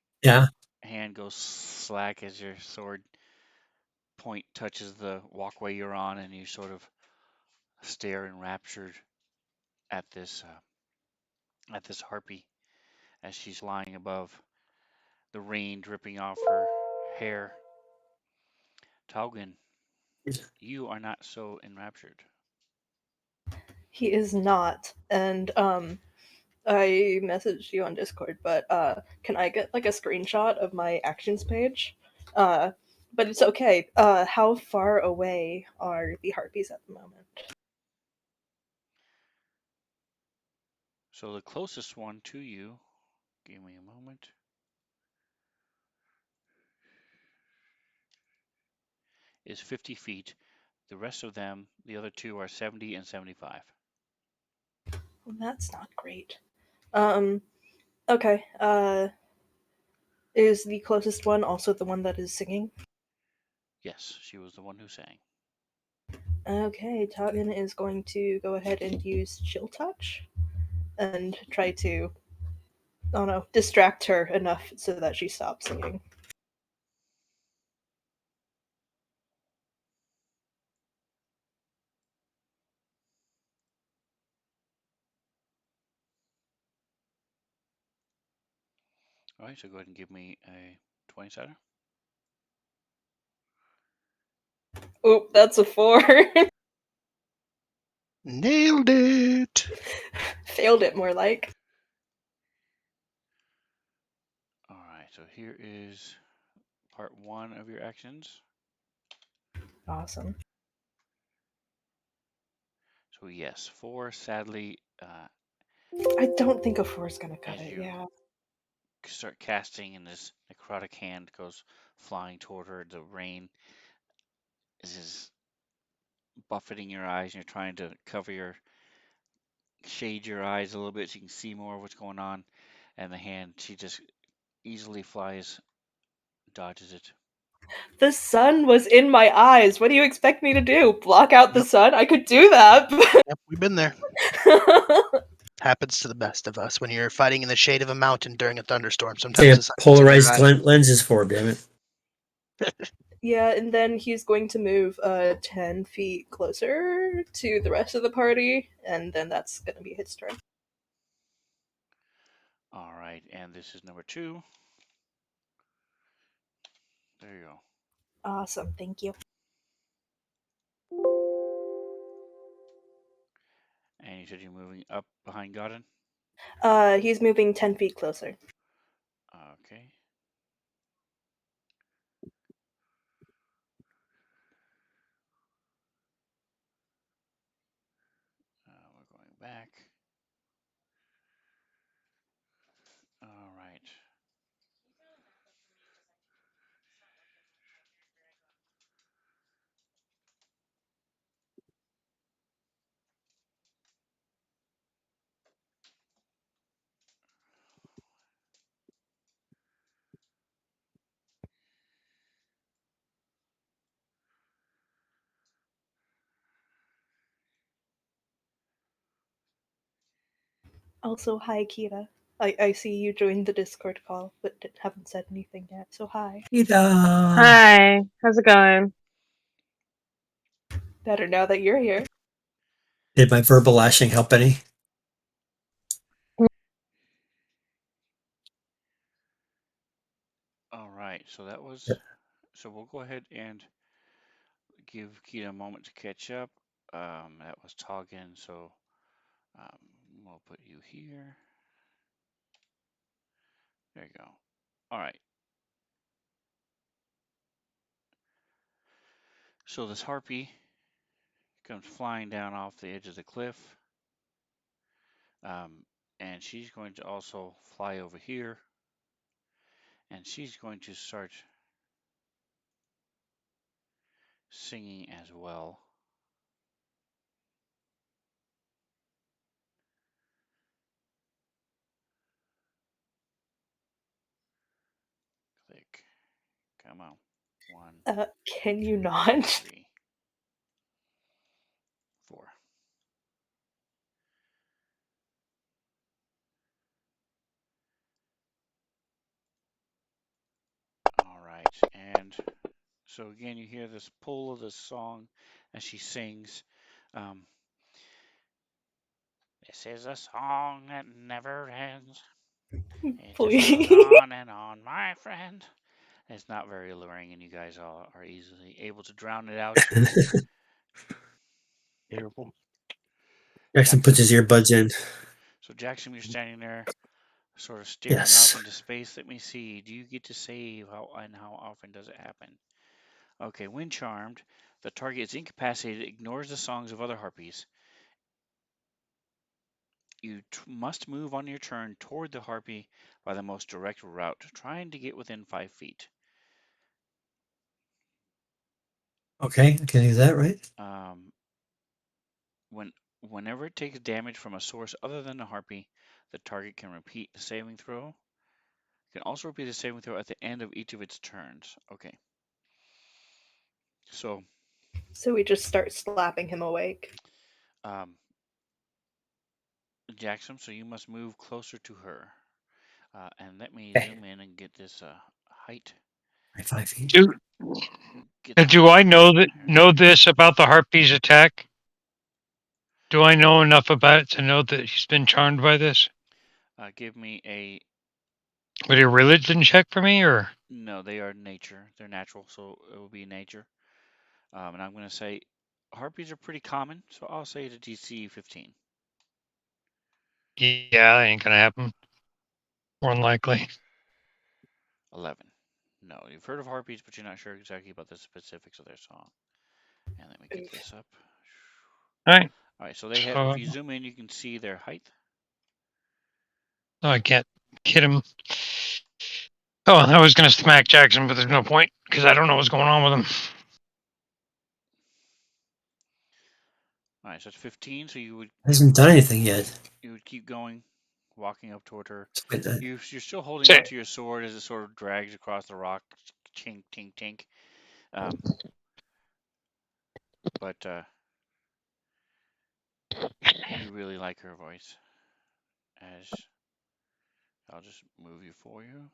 hand goes slack as your sword point touches the walkway you're on, and you sort of stare enraptured at this harpy as she's lying above, the rain dripping off her hair. Taugen, you are not so enraptured. He is not. And I messaged you on Discord, but can I get like a screenshot of my actions page? But it's okay. How far away are the harpies at the moment? So the closest one to you, give me a moment, is 50 feet. The rest of them, the other two, are 70 and 75. Well, that's not great. Okay. Is the closest one also the one that is singing? Yes, she was the one who sang. Okay, Taugen is going to go ahead and use Chill Touch and try to, I don't know, distract her enough so that she stops singing. All right, so go ahead and give me a 20-sider. Oop, that's a 4. Nailed it. Failed it, more like. All right, so here is part 1 of your actions. Awesome. So yes, 4, sadly, I don't think a 4 is gonna cut as it, you yeah. start casting and this necrotic hand goes flying toward her, the rain is buffeting your eyes, and you're trying to shade your eyes a little bit so you can see more of what's going on. And the hand, she just easily dodges it. The sun was in my eyes. What do you expect me to do? Block out the sun? I could do that. Yep, we've been there. Happens to the best of us when you're fighting in the shade of a mountain during a thunderstorm. Sometimes the sun polarized lenses for, damn it. Yeah, and then he's going to move 10 feet closer to the rest of the party, and then that's going to be his turn. All right, and this is number 2. There you go. Awesome, thank you. And you said you're moving up behind Godin? He's moving 10 feet closer. Okay. We're going back. All right. Also, hi, Kira. I see you joined the Discord call, but haven't said anything yet, so hi. Hi, how's it going? Better now that you're here. Did my verbal lashing help any? All right, so that was... So we'll go ahead and give Kita a moment to catch up. That was Taugen, so we'll put you here. There you go. All right. So this harpy comes flying down off the edge of the cliff. And she's going to also fly over here. And she's going to start singing as well. Come on. 1, Can you not? 3, 4. All right. And so again, you hear this pull of the song as she sings. This is a song that never ends. It just goes Please. on and on, my friend. It's not very alluring, and you guys all are easily able to drown it out. Terrible. Jackson puts his earbuds in. So, Jackson, you're standing there, sort of staring Yes. off into space. Let me see. Do you get to save? How often does it happen? Okay, when charmed, the target is incapacitated, ignores the songs of other harpies. You must move on your turn toward the harpy by the most direct route, trying to get within 5 feet. Okay, I can do that, right? Whenever it takes damage from a source other than the harpy, the target can repeat the saving throw. It can also repeat the saving throw at the end of each of its turns. Okay. So we just start slapping him awake. Jackson, so you must move closer to her. And let me zoom in and get this height. 5 feet. Do I know this about the harpy's attack? Do I know enough about it to know that he's been charmed by this? Give me a. Would a religion check for me, or? No, they are nature. They're natural, so it will be nature. And I'm going to say harpies are pretty common, so I'll say it's a DC 15. Yeah, that ain't gonna happen. More than likely. 11. No, you've heard of harpies, but you're not sure exactly about the specifics of their song. And let me get this up. All right. All right, so they have. If you zoom in, you can see their height. Oh, I can't hit him. Oh, I was gonna smack Jackson, but there's no point because I don't know what's going on with him. All right, so it's 15. So you would. Hasn't done anything yet. You would keep going, walking up toward her. But, You're still holding onto your sword as it sort of drags across the rock, tink, tink, tink. But you really like her voice. As I'll just move you for you.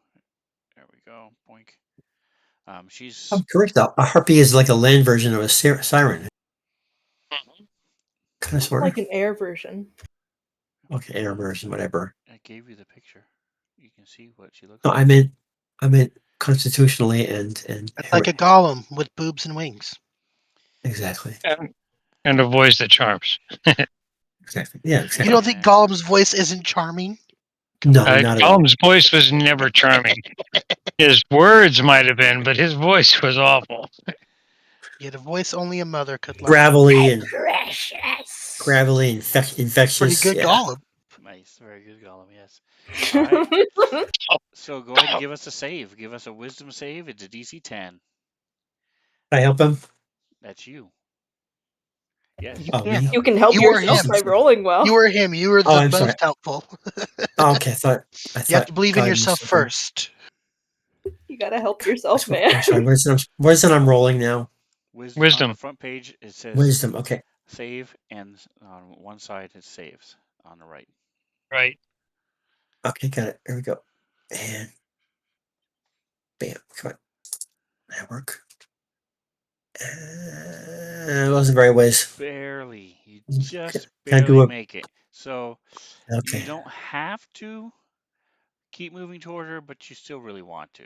There we go. Boink. She's. I'm correct though. A harpy is like a land version of a siren. Kind of sort of. Like an air version. Okay, air version, whatever. I gave you the picture. You can see what she looks No, like. I meant constitutionally and. It's like a golem with boobs and wings. Exactly. And a voice that charms. Exactly. Yeah. Exactly. You don't think Gollum's voice isn't charming? No, not at all. Gollum's voice was never charming. His words might have been, but his voice was awful. Yeah, the voice only a mother could learn. Gravelly and precious. Gravelly, infectious. Pretty good Gollum. Nice, very good Gollum. Yes. All right. So go ahead and give us a save. Give us a wisdom save. It's a DC 10. Can I help him? That's you. Yes. You can help yourself by rolling well. You were him. You were the most helpful. Okay, I thought you have to believe in yourself first. You gotta help yourself, man. I'm sorry. What is it I'm rolling now? Wisdom. On the front page, it says Wisdom. Okay. Save, and on one side it saves on the right. Right. Okay, got it. Here we go. And bam. Come on. That work. It wasn't very wise. Barely. You just barely make it. So you don't have to keep moving toward her, but you still really want to.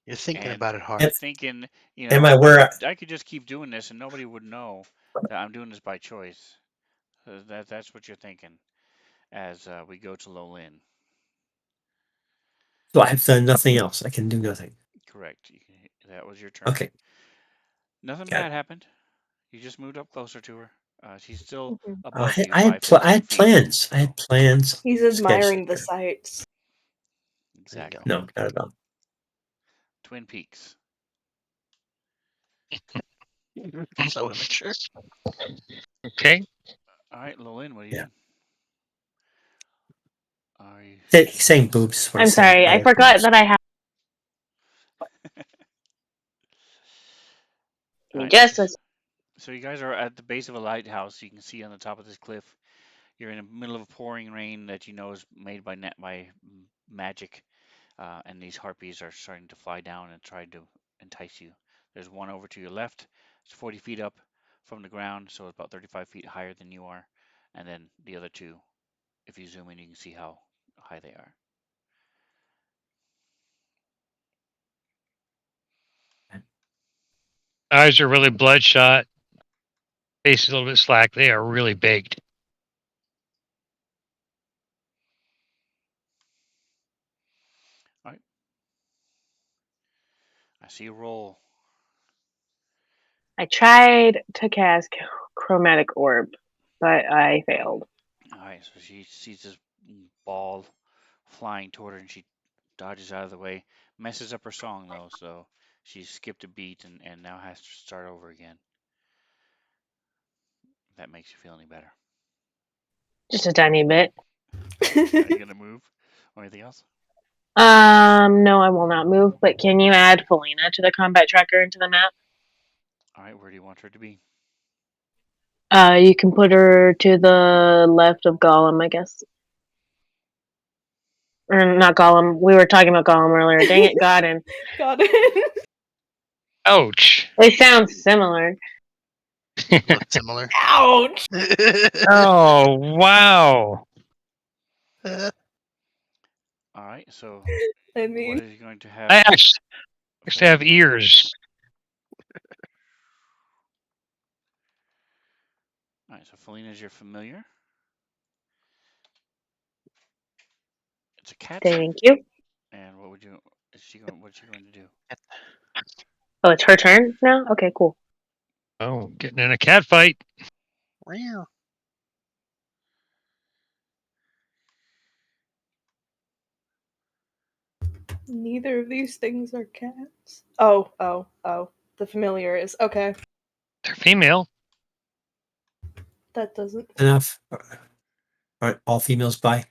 You're thinking about it hard. You're thinking, I could just keep doing this and nobody would know that I'm doing this by choice. That's what you're thinking as we go to Lolin. So I've done nothing else. I can do nothing. Correct. That was your turn. Okay. Nothing bad happened. You just moved up closer to her. She's still above I you. I had plans. I had plans. He's admiring the sights. Exactly. No, not at all. Twin Peaks. So immature. Okay. All right, Lolin, what are you doing? Are you... He's saying boobs. I'm sorry. I forgot that I have. Alright, Just as So you guys are at the base of a lighthouse. You can see on the top of this cliff. You're in the middle of a pouring rain that you know is made by magic, and these harpies are starting to fly down and try to entice you. There's one over to your left. It's 40 feet up from the ground, so it's about 35 feet higher than you are. And then the other two, if you zoom in, you can see how high they are. Eyes are really bloodshot. Face is a little bit slack. They are really baked. All right. I see a roll. I tried to cast Chromatic Orb, but I failed. All right, so she sees this ball flying toward her, and she dodges out of the way. Messes up her song though, so she skipped a beat and now has to start over again. If that makes you feel any better. Just a tiny bit. Are you gonna move or anything else? No, I will not move. But can you add Felina to the combat tracker into the map? All right, where do you want her to be? You can put her to the left of Gollum, I guess. Or not Gollum. We were talking about Gollum earlier. Dang it, Godin. Godin. Ouch. They sound similar. Look similar. Ouch. Oh, wow. All right, so I what mean, is he going to have? I actually have ears. All right, so Felina is your familiar. It's a cat. Thank you. And what would you? What's she going to do? Oh, it's her turn now? Okay, cool. Oh, getting in a cat fight. Rare. neither of these things are cats. Oh. The familiar is. Okay. They're female. That doesn't. Enough. Are all females bi?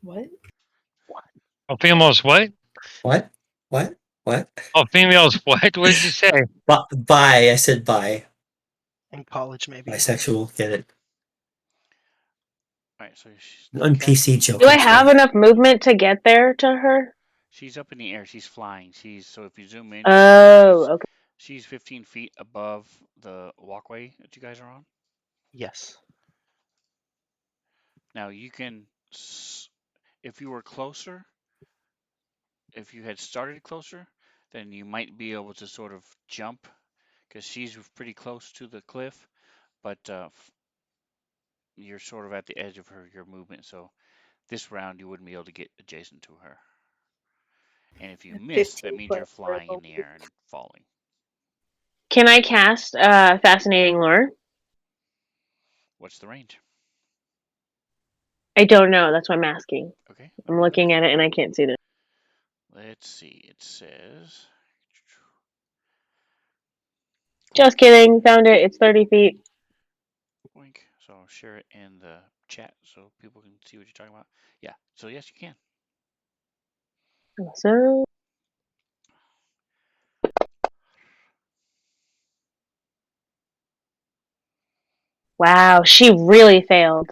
What? Oh, females what? What? What? What? Oh, females what? What did you say? Bi. I said bi. In college, maybe. Bisexual. Get it? All right, so she's An PC joke. Do I I'm have sorry. enough movement to get there to her? She's up in the air. She's flying. So if you zoom in, Oh, okay. she's 15 feet above the walkway that you guys are on. Yes. Now you can, if you were closer, if you had started closer, then you might be able to sort of jump because she's pretty close to the cliff, but you're sort of at the edge of your movement. So this round you wouldn't be able to get adjacent to her. And if you miss, that means you're flying in the air and falling. Can I cast Fascinating Lure? What's the range? I don't know. That's why I'm asking. Okay. I'm looking at it and I can't see it. Let's see. It says. Just kidding. Found it. It's 30 feet. Wink. So I'll share it in the chat so people can see what you're talking about. Yeah. So yes, you can. So, wow, she really failed.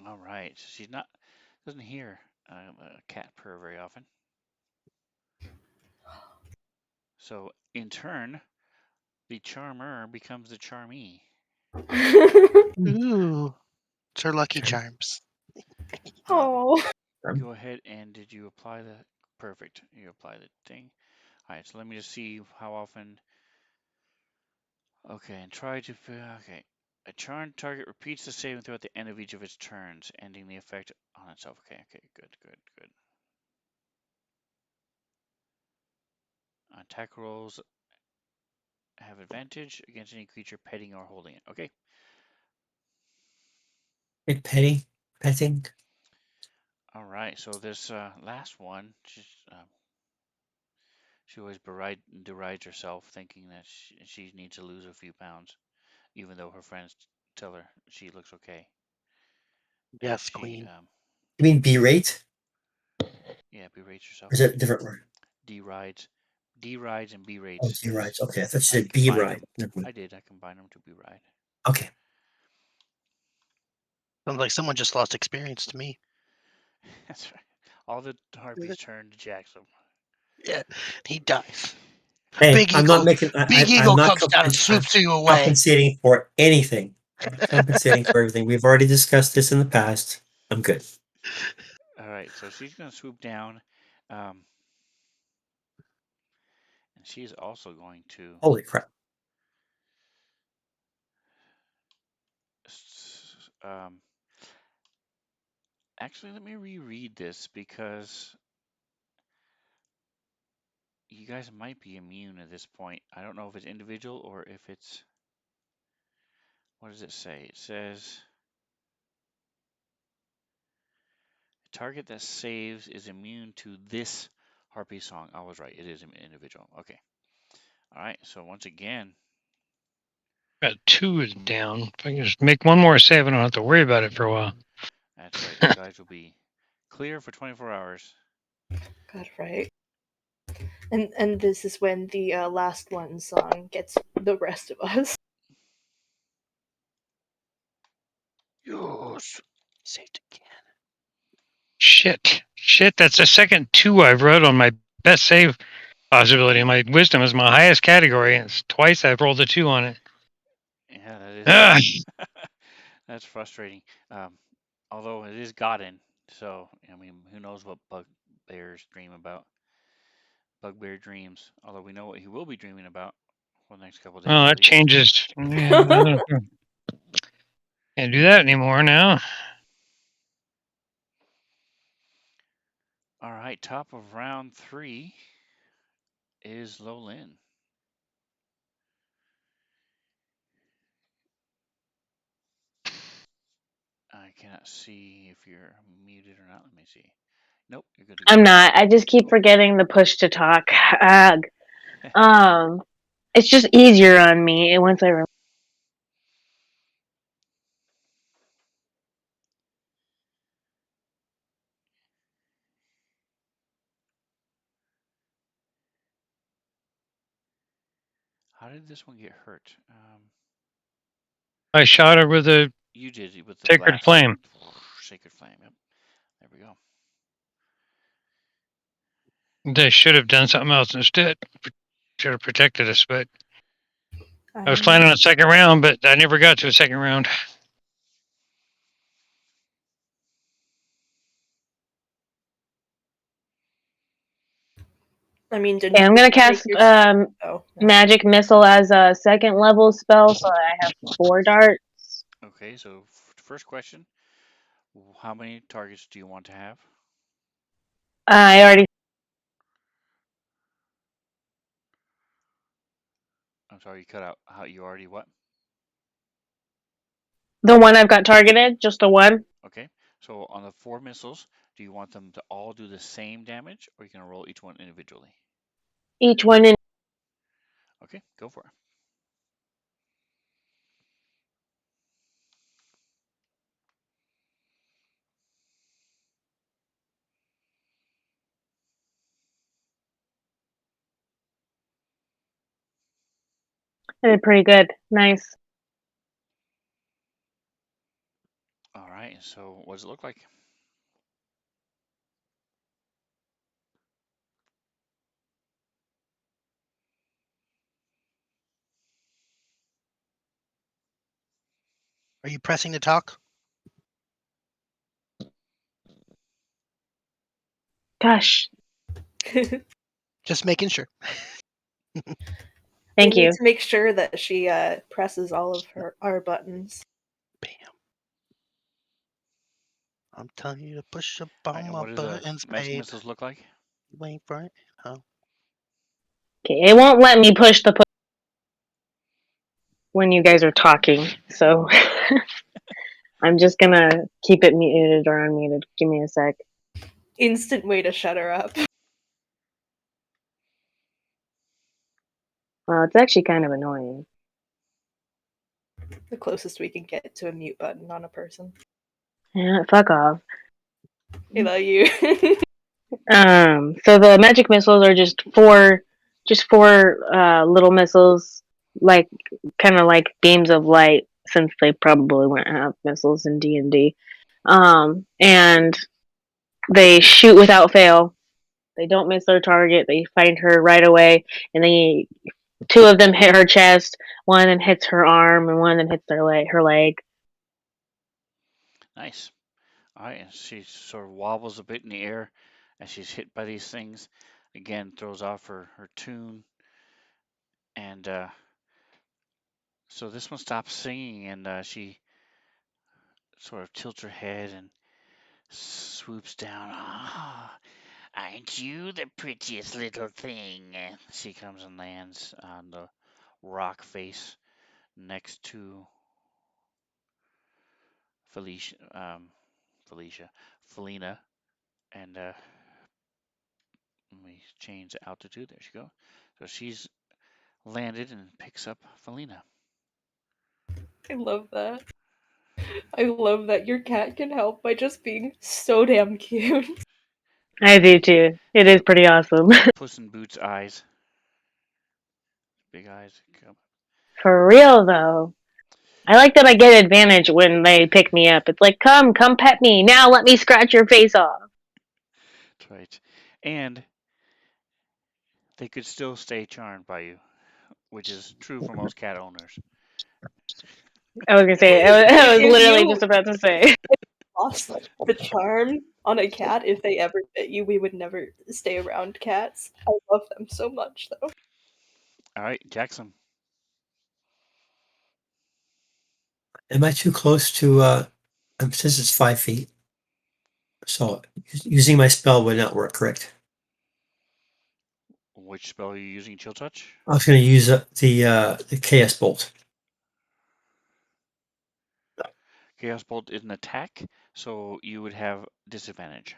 All right. So she's doesn't hear a cat purr very often. So in turn, the charmer becomes the charmee. Ooh. It's her lucky charms. Oh. Go ahead and did you apply the perfect? You apply the thing. All right. So let me just see how often. Okay, and try to. Okay. A charmed target repeats the saving throw at the end of each of its turns, ending the effect on itself. Okay, good. Attack rolls have advantage against any creature petting or holding it. Okay. Petting. All right. So this last one, she always derides herself, thinking that she needs to lose a few pounds, even though her friends tell her she looks okay. Yes, queen. You mean berate? Yeah, berate yourself. Or is that a different word? D rides and B rates. Oh, D rides. Okay, I thought you said B ride. I did. I combined them to B ride. Okay. Sounds like someone just lost experience to me. That's right. All the harpies turn to Jackson. Yeah, he dies. Hey, Big I'm Eagle, not making. Big I'm Eagle not comes down and swoops you away. compensating for anything. I'm not compensating for everything. We've already discussed this in the past. I'm good. All right, so she's going to swoop down. And she's also going to. Holy crap. Actually, let me reread this because you guys might be immune at this point. I don't know if it's individual or if it's. What does it say? It says. A target that saves is immune to this harpy song. I was right. It is individual. Okay. All right. So once again. Got 2 is down. If I can just make one more save, I don't have to worry about it for a while. That's right. You guys will be clear for 24 hours. God, right. And this is when the last one song gets the rest of us. Yes. Saved again. Shit, that's the second 2 I've rolled on my best save possibility. My wisdom is my highest category, and it's twice I've rolled a 2 on it. Yeah, that is. That's frustrating. Although it is gotten, so I mean, who knows what bugbears dream about? Bugbear dreams. Although we know what he will be dreaming about for the next couple of days. Well, that changes. Yeah, can't do that anymore now. All right, top of round 3 is Lolin. I cannot see if you're muted or not. Let me see. Nope, you're good to go. I'm not. I just keep forgetting the push to talk. It's just easier on me once I remember. How did this one get hurt? I shot her with a You did with the sacred blast. flame. Sacred flame. Yep. There we go. They should have done something else instead. Should have protected us, but I was planning on a second round, but I never got to a second round. I mean, Okay, I'm gonna cast magic missile as a second level spell, so I have 4 darts. Okay, so first question: how many targets do you want to have? I already. I'm sorry, you cut out. How you already what? The one I've got targeted, just the one. Okay, so on the 4 missiles, do you want them to all do the same damage, or are you gonna roll each one individually? Each one in. Okay, go for it. I did pretty good. Nice. All right, so what does it look like? Are you pressing to talk? Gosh. Just making sure. Thank you. To make sure that she presses all of our buttons. Bam. I'm telling you to push up on my buttons, Magic babe. missiles look like? Wait for it. Oh. Okay, it won't let me push the when you guys are talking, so I'm just gonna keep it muted or unmuted. Give me a sec. Instant way to shut her up. Well, it's actually kind of annoying. The closest we can get to a mute button on a person. Yeah, fuck off. Hey, about you. So the magic missiles are just four little missiles, like kind of like beams of light, since they probably wouldn't have missiles in D&D. And they shoot without fail. They don't miss their target. They find her right away, and two of them hit her chest. One of them hits her arm, and one of them hits her leg. Nice. All right, and she sort of wobbles a bit in the air as she's hit by these things. Again, throws off her tune, and so this one stops singing, and she sort of tilts her head and swoops down. Ah, aren't you the prettiest little thing? She comes and lands on the rock face next to Felicia, Felina, and let me change the altitude. There she goes. So she's landed and picks up Felina. I love that. I love that your cat can help by just being so damn cute. I do too. It is pretty awesome. Puss in Boots eyes. Big eyes. For real though. I like that I get advantage when they pick me up. It's like, come pet me. Now let me scratch your face off. That's right. And they could still stay charmed by you, which is true for most cat owners. I was gonna say, I was literally just about to say. Lost the charm on a cat if they ever bit you. We would never stay around cats. I love them so much, though. All right, Jackson. Am I too close to? It says it's 5 feet, so using my spell would not work. Correct. Which spell are you using? Chill Touch? I was going to use the Chaos Bolt. Chaos Bolt is an attack, so you would have disadvantage.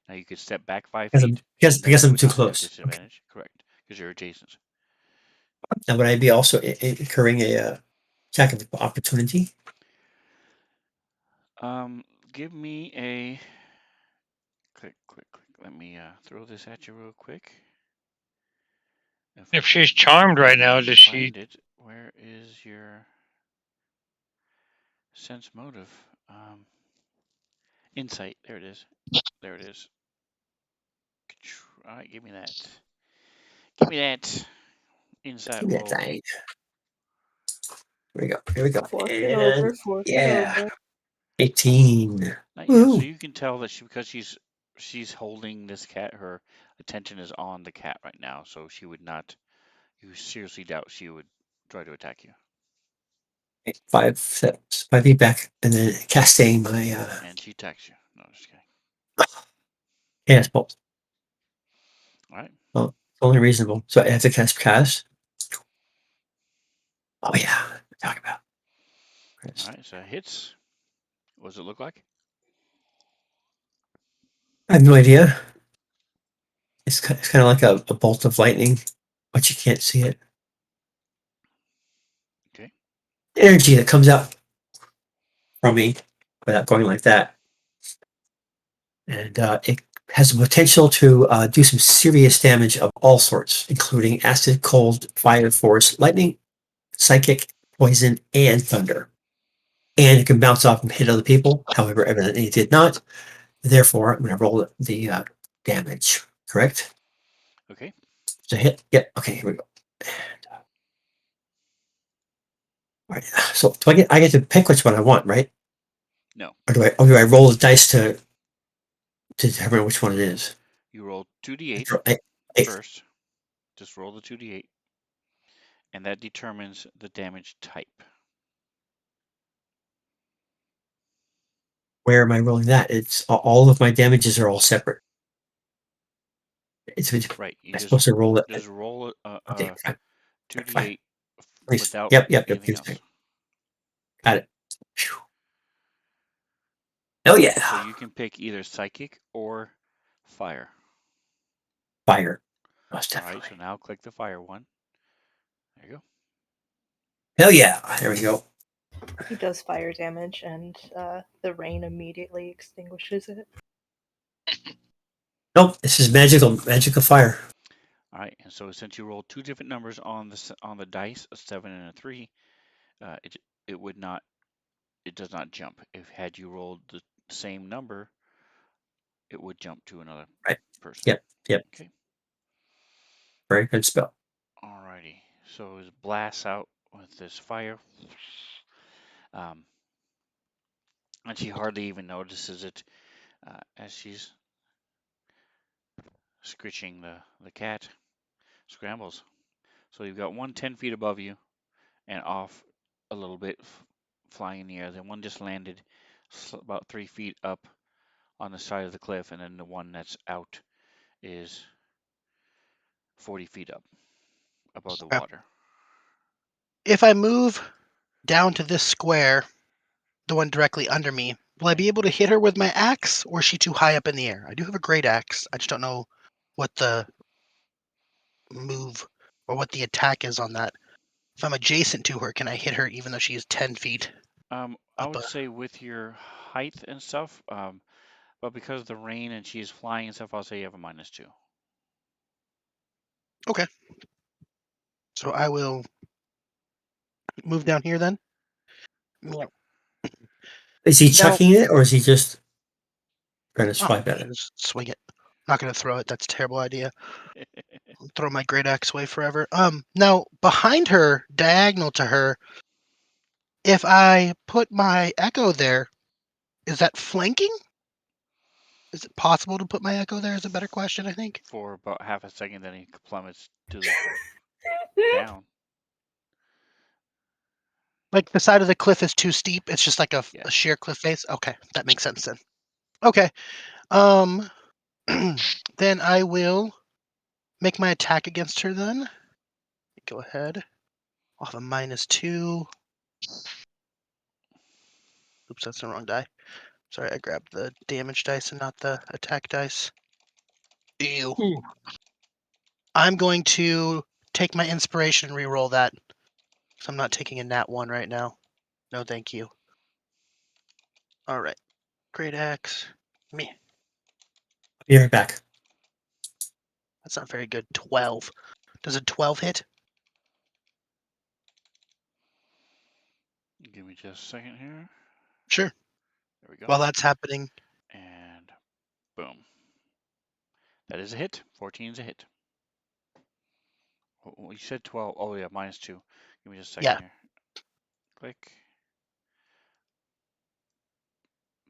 Now you could step back 5 Because feet. I guess you I'm would too not have close. Okay. disadvantage. Correct, because you're adjacent. Now, would I be also incurring a attack of opportunity? Give me a quick. Let me throw this at you real quick. If she's charmed right now, does she? Find it. Where is your sense motive? Insight. There it is. There it is. All right, give me that. Give me that insight Give me that roll. thing. Here we go. Here we go. Fork And it over, fork it over. 18. Yeah, so you can tell that because she's holding this cat, her attention is on the cat right now, so she would not. You seriously doubt she would try to attack you. 5 steps, 5 feet back, and then casting my And she attacks you. No, just kidding. Chaos Bolt. All right. Well, it's only reasonable. So I have to cast. Oh yeah, talk about. All right. So it hits. What does it look like? I have no idea. It's kind of like a bolt of lightning, but you can't see it. Okay. Energy that comes out from me without going like that. And it has the potential to do some serious damage of all sorts, including acid, cold, fire, force, lightning, psychic, poison, and thunder. And it can bounce off and hit other people. However, evidently it did not. Therefore, I'm going to roll the damage. Correct? Okay. It's a hit. Yep. Okay, here we go. And, all right. So do I get to pick which one I want, right? No. Or do I roll the dice to determine which one it is? You roll 2d8 first. Just roll the 2d8. And that determines the damage type. Where am I rolling that? It's all of my damages are all separate. It's right. I'm supposed to roll it. Just roll Okay, 2d8 without yep, anything else. Got it. Whew. Oh yeah. So you can pick either psychic or fire. Fire. Most All definitely. right. So now click the fire one. There you go. Hell yeah. There we go. He does fire damage, and the rain immediately extinguishes it. Nope, this is magical fire. All right, and so since you rolled two different numbers on the dice, a 7 and a 3, it would not, it does not jump. If had you rolled the same number, it would jump to another Right. person. Yep. Okay. Very good spell. Alrighty. So it blasts out with this fire. And she hardly even notices it as she's scritching the cat. Scrambles. So you've got one 10 feet above you and off a little bit, flying in the air. Then one just landed about 3 feet up on the side of the cliff, and then the one that's out is 40 feet up above the water. If I move down to this square, the one directly under me, will I be able to hit her with my axe, or is she too high up in the air? I do have a great axe. I just don't know what the move or what the attack is on that. If I'm adjacent to her, can I hit her even though she is 10 feet? I would say with your height and stuff, but because of the rain and she's flying and stuff, I'll say you have a -2. Okay. So I will move down here then. Is he Now- chucking it, or is he just trying to Oh, swipe at it? just swing it. Not going to throw it. That's a terrible idea. Throw my great axe away forever. Now behind her, diagonal to her, if I put my echo there, is that flanking? Is it possible to put my echo there? Is a better question, I think. For about half a second, then he plummets to the down. Like the side of the cliff is too steep. It's just like a Yeah. sheer cliff face. Okay, that makes sense then. Okay. Then I will make my attack against her then. Go ahead. I'll have a -2. Oops, that's the wrong die. Sorry, I grabbed the damage dice and not the attack dice. Ew. Ooh. I'm going to take my inspiration and re-roll that. So I'm not taking a nat 1 right now. No, thank you. All right. Great axe. Me. I'll be right back. That's not very good. 12. Does a 12 hit? Give me just a second here. Sure. There we go. While that's happening. And boom. That is a hit. 14 is a hit. Oh, you said 12. Oh, yeah, -2. Give me just a second here. Click.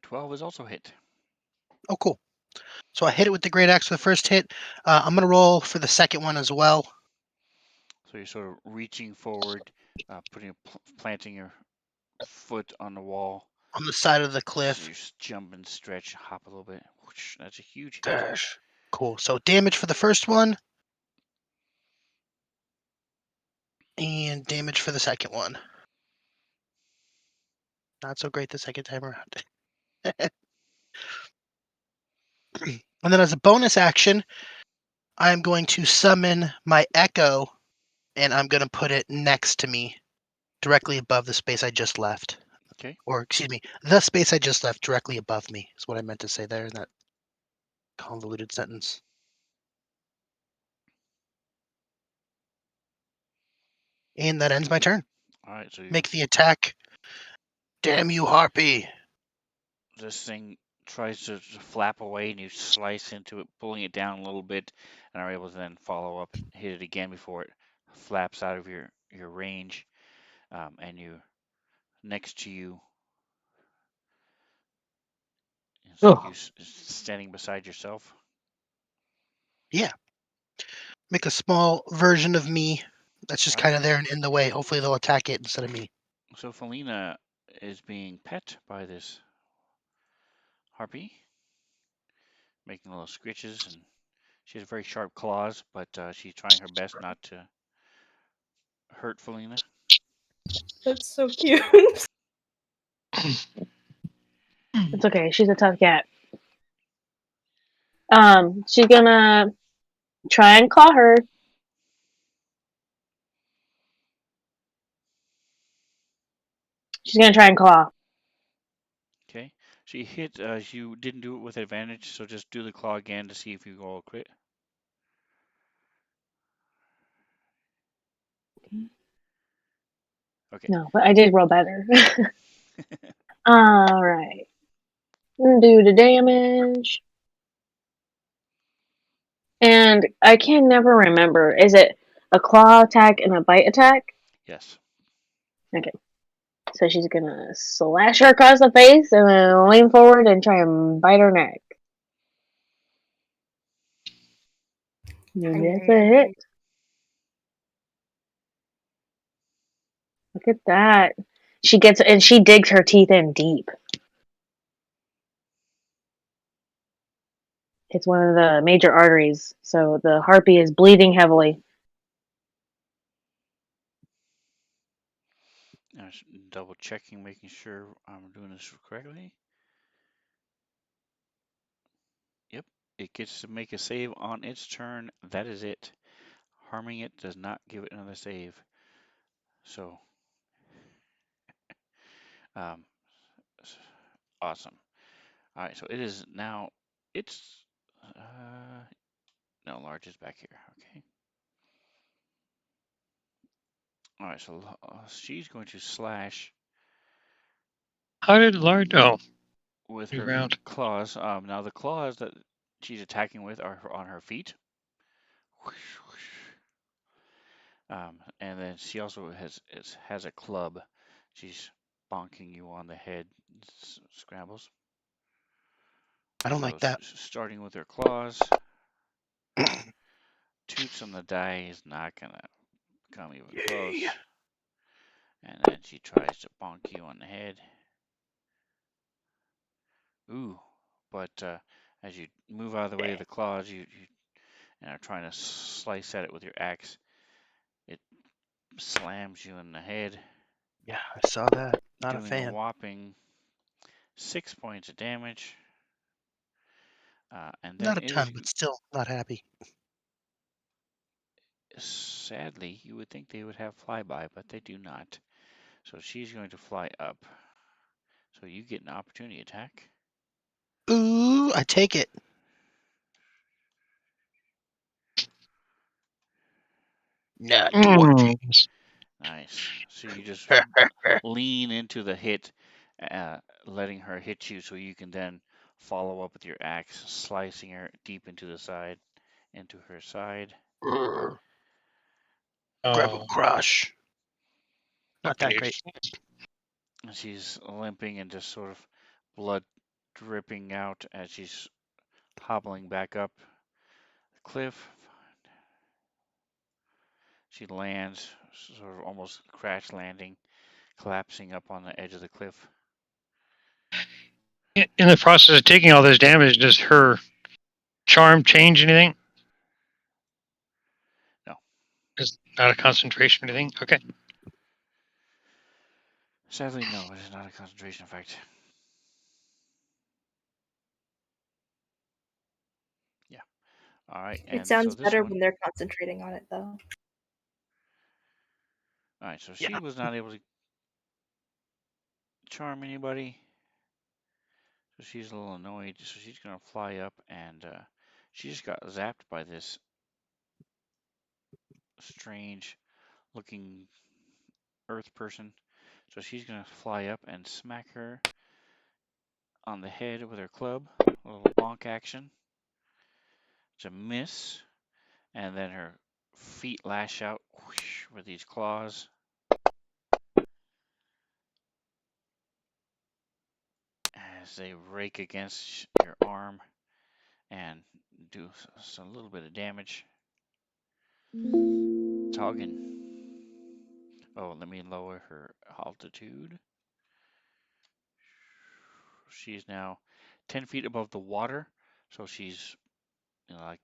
12 is also hit. Oh, cool. So I hit it with the great axe for the first hit. I'm going to roll for the second one as well. So you're sort of reaching forward, planting your foot on the wall. On the side of the So cliff. you just jump and stretch, hop a little bit. Whoosh, that's a huge hit. Dash. Cool. So damage for the first one. And damage for the second one. Not so great the second time around. And then as a bonus action, I'm going to summon my echo, and I'm going to put it next to me, directly above the space I just left. Okay. Or, excuse me, the space I just left directly above me is what I meant to say there in that convoluted sentence. And that ends my turn. All right. So Make the attack. Damn you, Harpy. this thing tries to flap away, and you slice into it, pulling it down a little bit, and are able to then follow up and hit it again before it flaps out of your range. And you next to you, it's like you standing beside yourself. Yeah. Make a small version of me that's just kind of there and in the way. Hopefully they'll attack it instead of me. So Felina is being pet by this harpy, making little scritches, and she has very sharp claws, but she's trying her best not to hurt Felina. That's so cute. It's okay. She's a tough cat. She's gonna try and claw her. She's gonna try and claw. Okay, She hit. You didn't do it with advantage, so just do the claw again to see if you roll a crit. Okay. No, but I did roll better. All right. Do the damage. And I can never remember. Is it a claw attack and a bite attack? Yes. Okay. So she's gonna slash her across the face and then lean forward and try and bite her neck. And that's a hit. Look at that. She digs her teeth in deep. It's one of the major arteries, so the harpy is bleeding heavily. I'm just double checking, making sure I'm doing this correctly. Yep. It gets to make a save on its turn. That is it. Harming it does not give it another save. So, awesome. All right, so it is now. It's no, large is back here. Okay. All right, so she's going to slash. How did large? Oh, with new her round. claws. Now the claws that she's attacking with are on her feet. And then she also has a club. She's bonking you on the head. Scrambles. I don't like that. Starting with her claws. Toots on the die is not gonna come even close. And then she tries to bonk you on the head. Ooh, but as you move out of the way of the claws, you are trying to slice at it with your axe. It slams you in the head. Yeah, I saw that. Not a doing fan. a whopping 6 points of damage. And then Not a ton, but still not happy. Sadly, you would think they would have flyby, but they do not. So she's going to fly up. So you get an opportunity attack. Ooh, I take it. Not 20. Nice. So you just lean into the hit, letting her hit you so you can then follow up with your axe, slicing her deep into her side. Gravel crush. Not that great. She's limping and just sort of blood dripping out as she's hobbling back up the cliff. She lands, sort of almost crash landing, collapsing up on the edge of the cliff. In the process of taking all this damage, does her charm change anything? No. It's not a concentration or anything? Okay. Sadly, no, it is not a concentration effect. Yeah. All right. It sounds better when they're concentrating on it, though. All right. So she was not able to charm anybody. So she's a little annoyed. So she's going to fly up and she just got zapped by this strange looking earth person. So she's going to fly up and smack her on the head with her club. A little bonk action. It's a miss. And then her feet lash out whoosh, with these claws. As they rake against your arm and do a little bit of damage. Toggin. Oh, let me lower her altitude. She's now 10 feet above the water, so she's like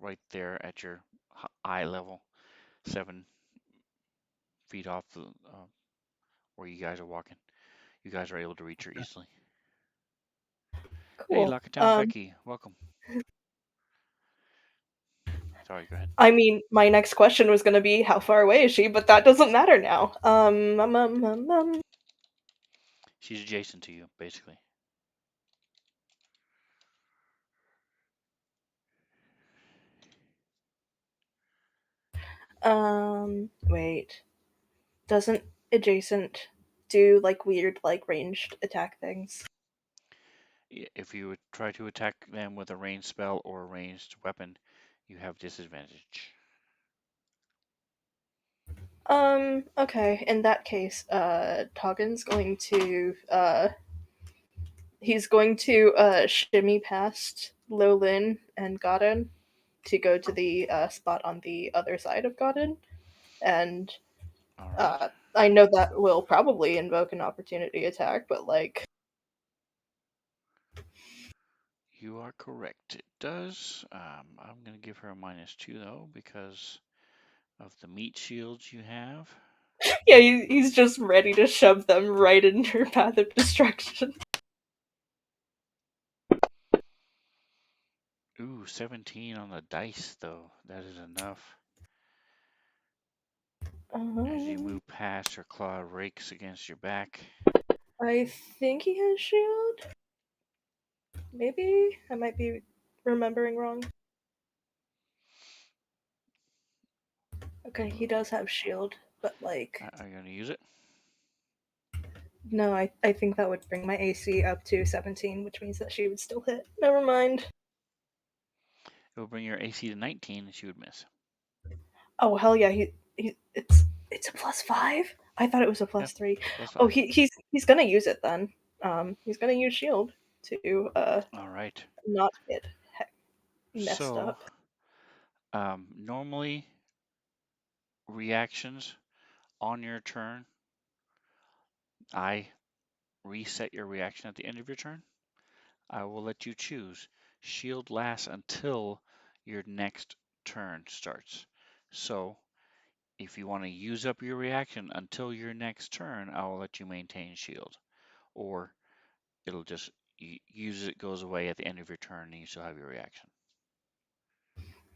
right there at your eye level, 7 feet off the where you guys are walking. You guys are able to reach her easily. Cool. Hey, Locketown Becky, welcome. Sorry, go ahead. I mean, my next question was going to be, how far away is she? But that doesn't matter now. She's adjacent to you, basically. Wait. Doesn't adjacent do like weird like ranged attack things? If you would try to attack them with a ranged spell or a ranged weapon, you have disadvantage. Okay. In that case, Toggen's going to he's going to shimmy past Lolin and Godin to go to the spot on the other side of Godin, and All right. I know that will probably invoke an opportunity attack, but like, You are correct. It does. I'm going to give her a -2 though because of the meat shields you have. yeah, he's just ready to shove them right into her path of destruction. Ooh, 17 on the dice though. That is enough. As you move past, her claw rakes against your back. I think he has shield. Maybe I might be remembering wrong. Okay, he does have shield, but like, Are you going to use it? no, I think that would bring my AC up to 17, which means that she would still hit. Never mind. It will bring your AC to 19 and she would miss. Oh hell yeah, it's a +5. I thought it was a +3. +5. Oh, he's gonna use it then. He's gonna use shield to All right. not get messed So, up. normally reactions on your turn, I reset your reaction at the end of your turn. I will let you choose. Shield lasts until your next turn starts. So, if you want to use up your reaction until your next turn, I will let you maintain shield. Or it'll just use it, goes away at the end of your turn, and you still have your reaction.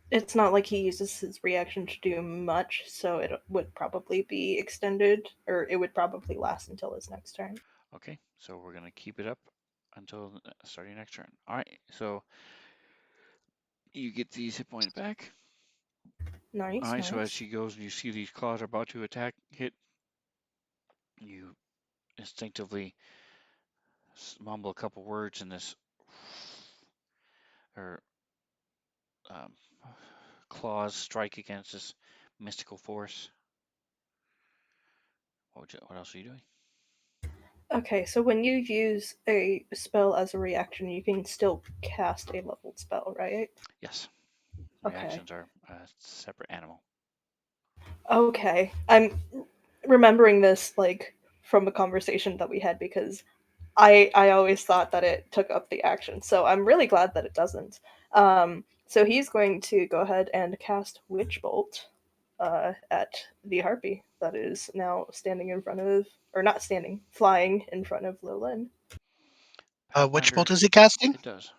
It's not like he uses his reaction to do much, so it would probably be extended, or it would probably last until his next turn. Okay, so we're going to keep it up until starting next turn. All right, so you get these hit points back. Nice. All right, nice. so as she goes and you see these claws are about to hit, you instinctively mumble a couple words in this, or claws strike against this mystical force. What else are you doing? Okay, so when you use a spell as a reaction, you can still cast a leveled spell, right? Yes. Okay. Reactions are a separate animal. Okay. I'm remembering this like from a conversation that we had because I always thought that it took up the action. So I'm really glad that it doesn't. So he's going to go ahead and cast Witch Bolt at the harpy that is now standing in front of, or not standing, flying in front of Lilin. Which bolt is he casting? It does.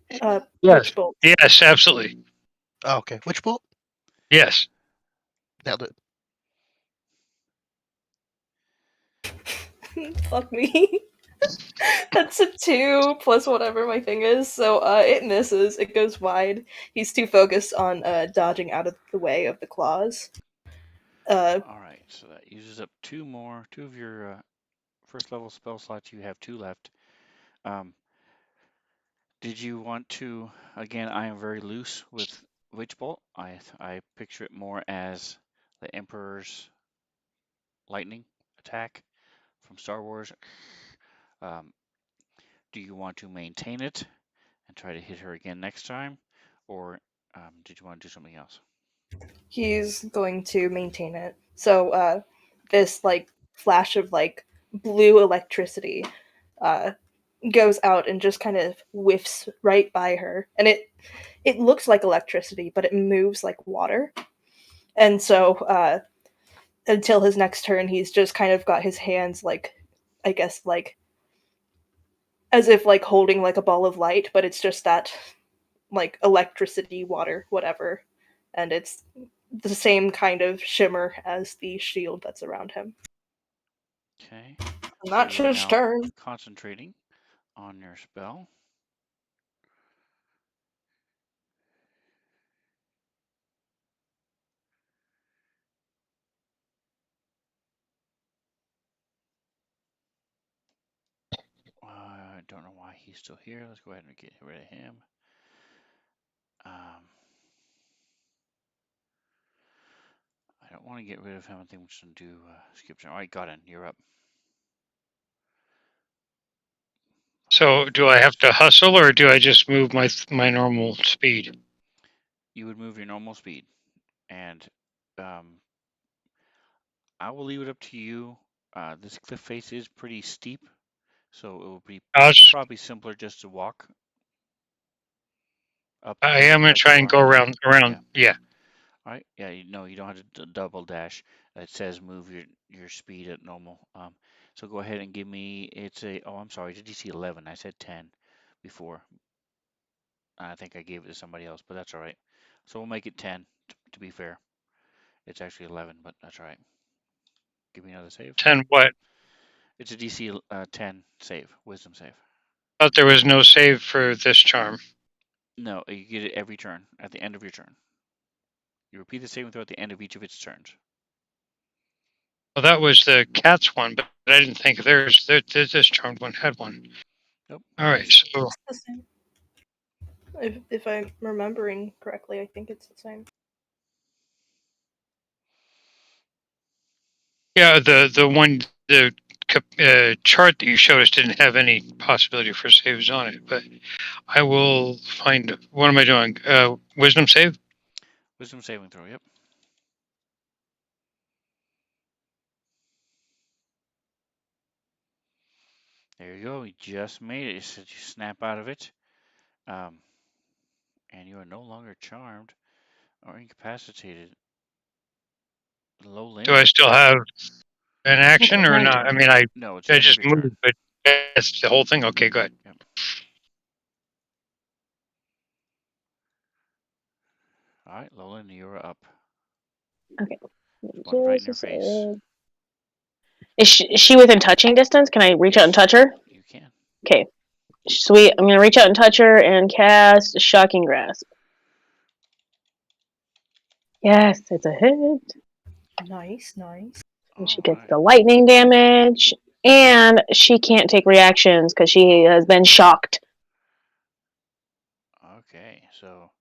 Yes. Witch Bolt. Yes, absolutely. Oh, okay. Which bolt? Yes. Nailed it. Fuck me. That's a 2 plus whatever my thing is. So it misses. It goes wide. He's too focused on dodging out of the way of the claws. All right, so that uses up two of your first level spell slots. You have 2 left. Did you want to? Again, I am very loose with Witch Bolt. I picture it more as the Emperor's lightning attack from Star Wars. Do you want to maintain it and try to hit her again next time, or did you want to do something else? He's going to maintain it. So this like flash of like blue electricity goes out and just kind of whiffs right by her, and it looks like electricity, but it moves like water. And so until his next turn, he's just kind of got his hands like, I guess like as if like holding like a ball of light, but it's just that like electricity, water, whatever, and it's the same kind of shimmer as the shield that's around him. Okay. Not So you are his now turn. concentrating on your spell. don't know why he's still here. Let's go ahead and get rid of him. I don't want to get rid of him. I think we're just going to do skip turn. All right, got in. You're up. So do I have to hustle, or do I just move my normal speed? You would move your normal speed, and I will leave it up to you. This cliff face is pretty steep, so it will be probably simpler just to walk up. I am going to try and go around. Yeah. All right. Yeah. No, you don't have to double dash. It says move your speed at normal. So go ahead and give me. It's a. Oh, I'm sorry. It's a DC 11. I said 10 before. I think I gave it to somebody else, but that's all right. So we'll make it 10 to be fair. It's actually 11, but that's all right. Give me another save. 10 what? It's a DC 10 save, wisdom save. Thought there was no save for this charm. No, you get it every turn, at the end of your turn. You repeat the saving throw at the end of each of its turns. Well, that was the cat's one, but I didn't think this charmed one had one. Nope. All right, so It's the same. If I'm remembering correctly, I think it's the same. yeah, the chart that you showed us didn't have any possibility for saves on it, but I will find. What am I doing? Wisdom save? Wisdom saving throw, yep. There you go. You just made it. You said you snap out of it. And you are no longer charmed or incapacitated. Low Do I still have an action or Fine. not? I mean, I No, it's just moved, but that's the whole thing. Okay, go ahead. Yep. All right, Lolan, you're up. Okay. One right in her face. Is she within touching distance? Can I reach out and touch her? You can. Okay. Sweet. I'm going to reach out and touch her and cast Shocking Grasp. Yes, it's a hit. Nice. And she gets the lightning damage. And she can't take reactions because she has been shocked. Okay, so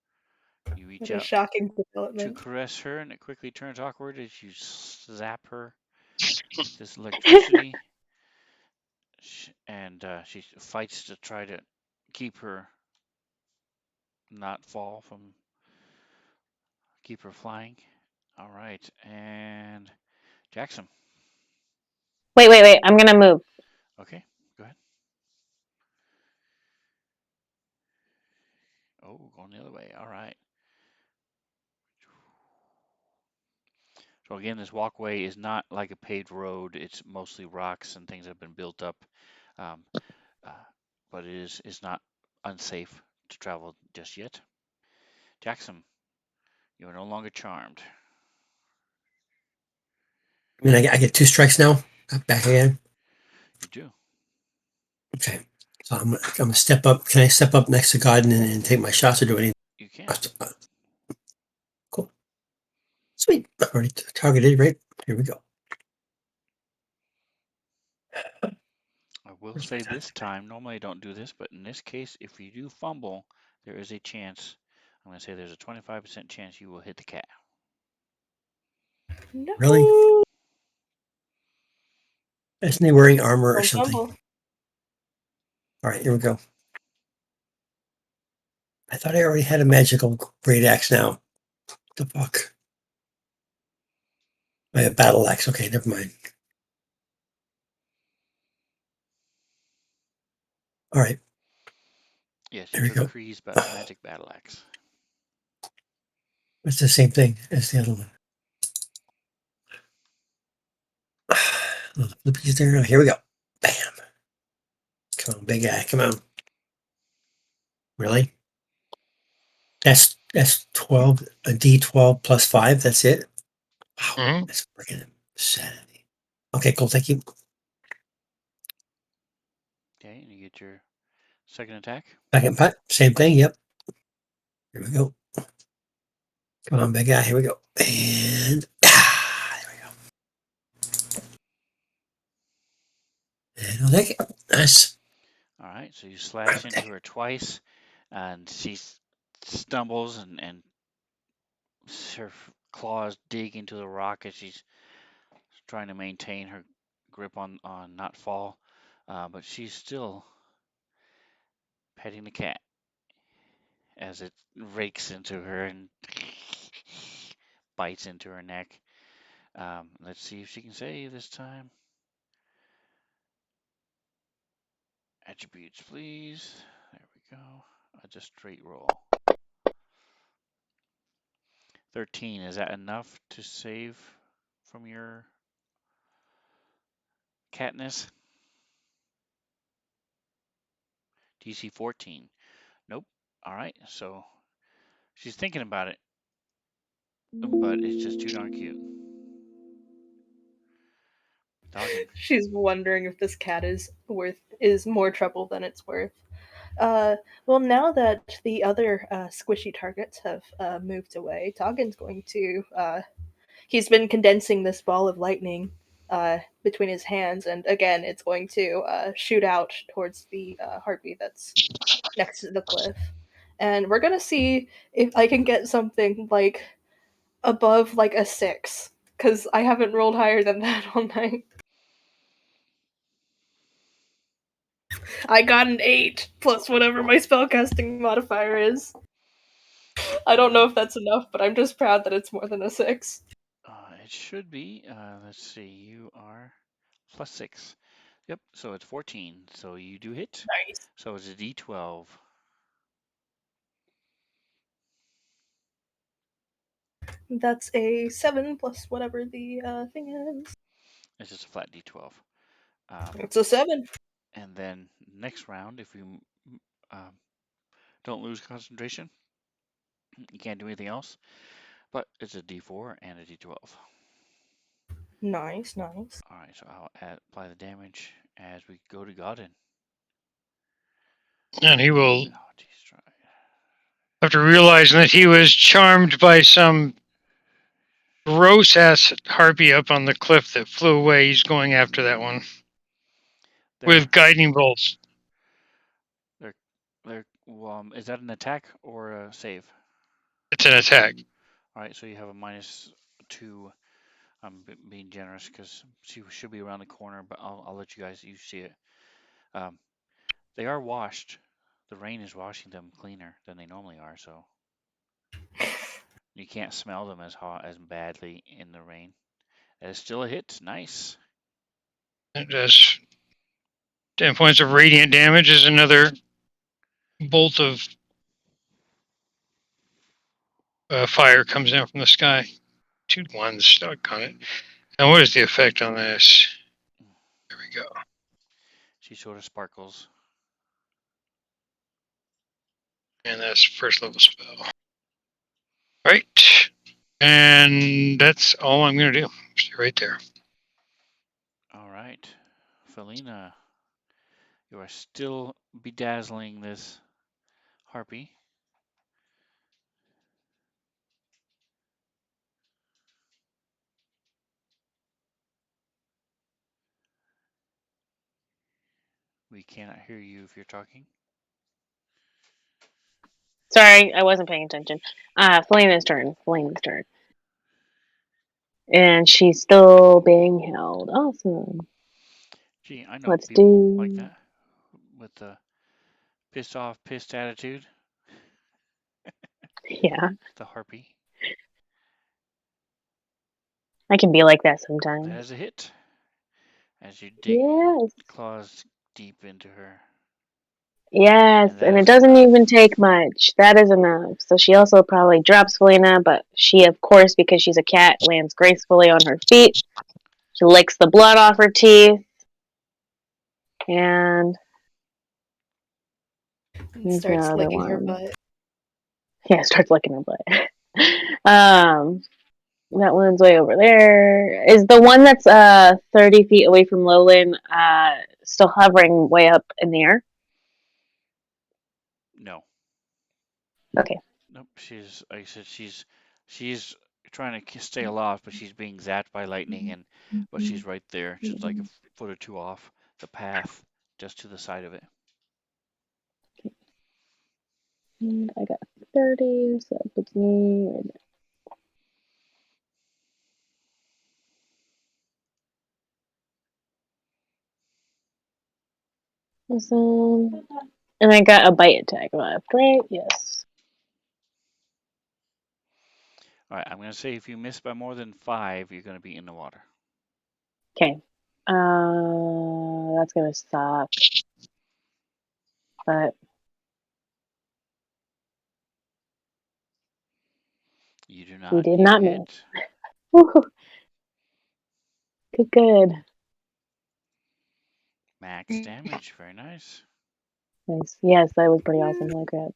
you reach What a out shocking to development. caress her, and it quickly turns awkward as you zap her with this electricity. And she fights to try to keep her not fall from, keep her flying. All right, and Jackson. Wait. I'm going to move. Okay, go ahead. Oh, going the other way. All right. So again, this walkway is not like a paved road. It's mostly rocks and things that have been built up. But it is not unsafe to travel just yet. Jackson, you are no longer charmed. I mean, I get 2 strikes now. Back again. You do. Okay, so I'm gonna step up. Can I step up next to God and take my shots or do anything? You can. Cool. Sweet. Already targeted, right? Here we go. I will say this time, normally I don't do this, but in this case, if you do fumble, there is a chance. I'm going to say there's a 25% chance you will hit the cat. No. Really? Isn't he wearing armor or something? Fumble. All right, here we go. I thought I already had a magical great axe now. What the fuck? I have battle axe. Okay, never mind. All right. Yes, There we go. Kree's magic battle axe. It's the same thing as the other one. Flippies there. Here we go. Bam. Come on, big guy. Come on. Really? That's 12, a D12 plus 5. That's it. Wow, Mhm. that's freaking insanity. Okay, cool. Thank you. Okay, and you get your second attack. Second putt. Same thing. Yep. Here we go. Come on, big guy. Here we go. And there we go. And I'll take it. Nice. All right, so you slash into her twice, and she stumbles, and her claws dig into the rock as she's trying to maintain her grip on not fall. But she's still petting the cat as it rakes into her and bites into her neck. Let's see if she can save this time. Attributes, please. There we go. Just straight roll. 13. Is that enough to save from your catness? DC 14. Nope. All right. So she's thinking about it, but it's just too darn cute. Dogging. She's wondering if this cat is more trouble than it's worth. Well, now that the other squishy targets have moved away, Toggen's going to. He's been condensing this ball of lightning between his hands, and again, it's going to shoot out towards the harpy that's next to the cliff. And we're gonna see if I can get something like above like a 6, because I haven't rolled higher than that all night. I got an 8 plus whatever my spellcasting modifier is. I don't know if that's enough, but I'm just proud that it's more than a 6. It should be. Let's see. You are plus 6. Yep. So it's 14. So you do hit. Nice. So it's a D12. That's a 7 plus whatever the thing is. It's just a flat D12. It's a 7. And then next round, if you don't lose concentration, you can't do anything else. But it's a D4 and a D12. Nice, nice. All right, so I'll apply the damage as we go to Godin. And he will, Oh, geez, try. after realizing that he was charmed by some gross ass harpy up on the cliff that flew away, he's going after that one with guiding bolts. Is that an attack or a save? It's an attack. All right, so you have a -2. I'm being generous because she should be around the corner, but I'll let you see it. They are washed. The rain is washing them cleaner than they normally are, so you can't smell them as badly in the rain. That is still a hit. Nice. It does 10 points of radiant damage as another bolt of fire comes down from the sky. 2 1s stuck on it. Now, what is the effect on this? There we go. She sort of sparkles. And that's first level spell. Right. And that's all I'm going to do. Stay right there. All right. Felina, you are still bedazzling this harpy. We cannot hear you if you're talking. Sorry, I wasn't paying attention. Felena's turn. And she's still being held. Awesome. Gee, I know Let's people like do. that with the pissed attitude. Yeah, The harpy. I can be like that That sometimes. is a hit. As you dig Yes. claws deep into her. Yes, And that and it is doesn't enough. even take much. That is enough. So she also probably drops Felina, but she, of course, because she's a cat, lands gracefully on her feet. She licks the blood off her teeth. And Starts the other licking her one. butt. Yeah, starts licking her butt. That one's way over there. Is the one that's 30 feet away from Lowland still hovering way up in the air? No. Okay. Nope. Like I said, she's trying to stay aloft, but she's being zapped by lightning, but she's right there, just like a foot or two off the path, just to the side of it. And I got 30, so that puts me right there. And I got a bite attack left, right? Yes. All right, I'm going to say if you miss by more than 5, you're going to be in the water. Okay. That's gonna suck. But You do we not. did You not hit. miss. Woo-hoo. Good. Max damage. Very nice. Nice. Yes, that was pretty awesome. Like that.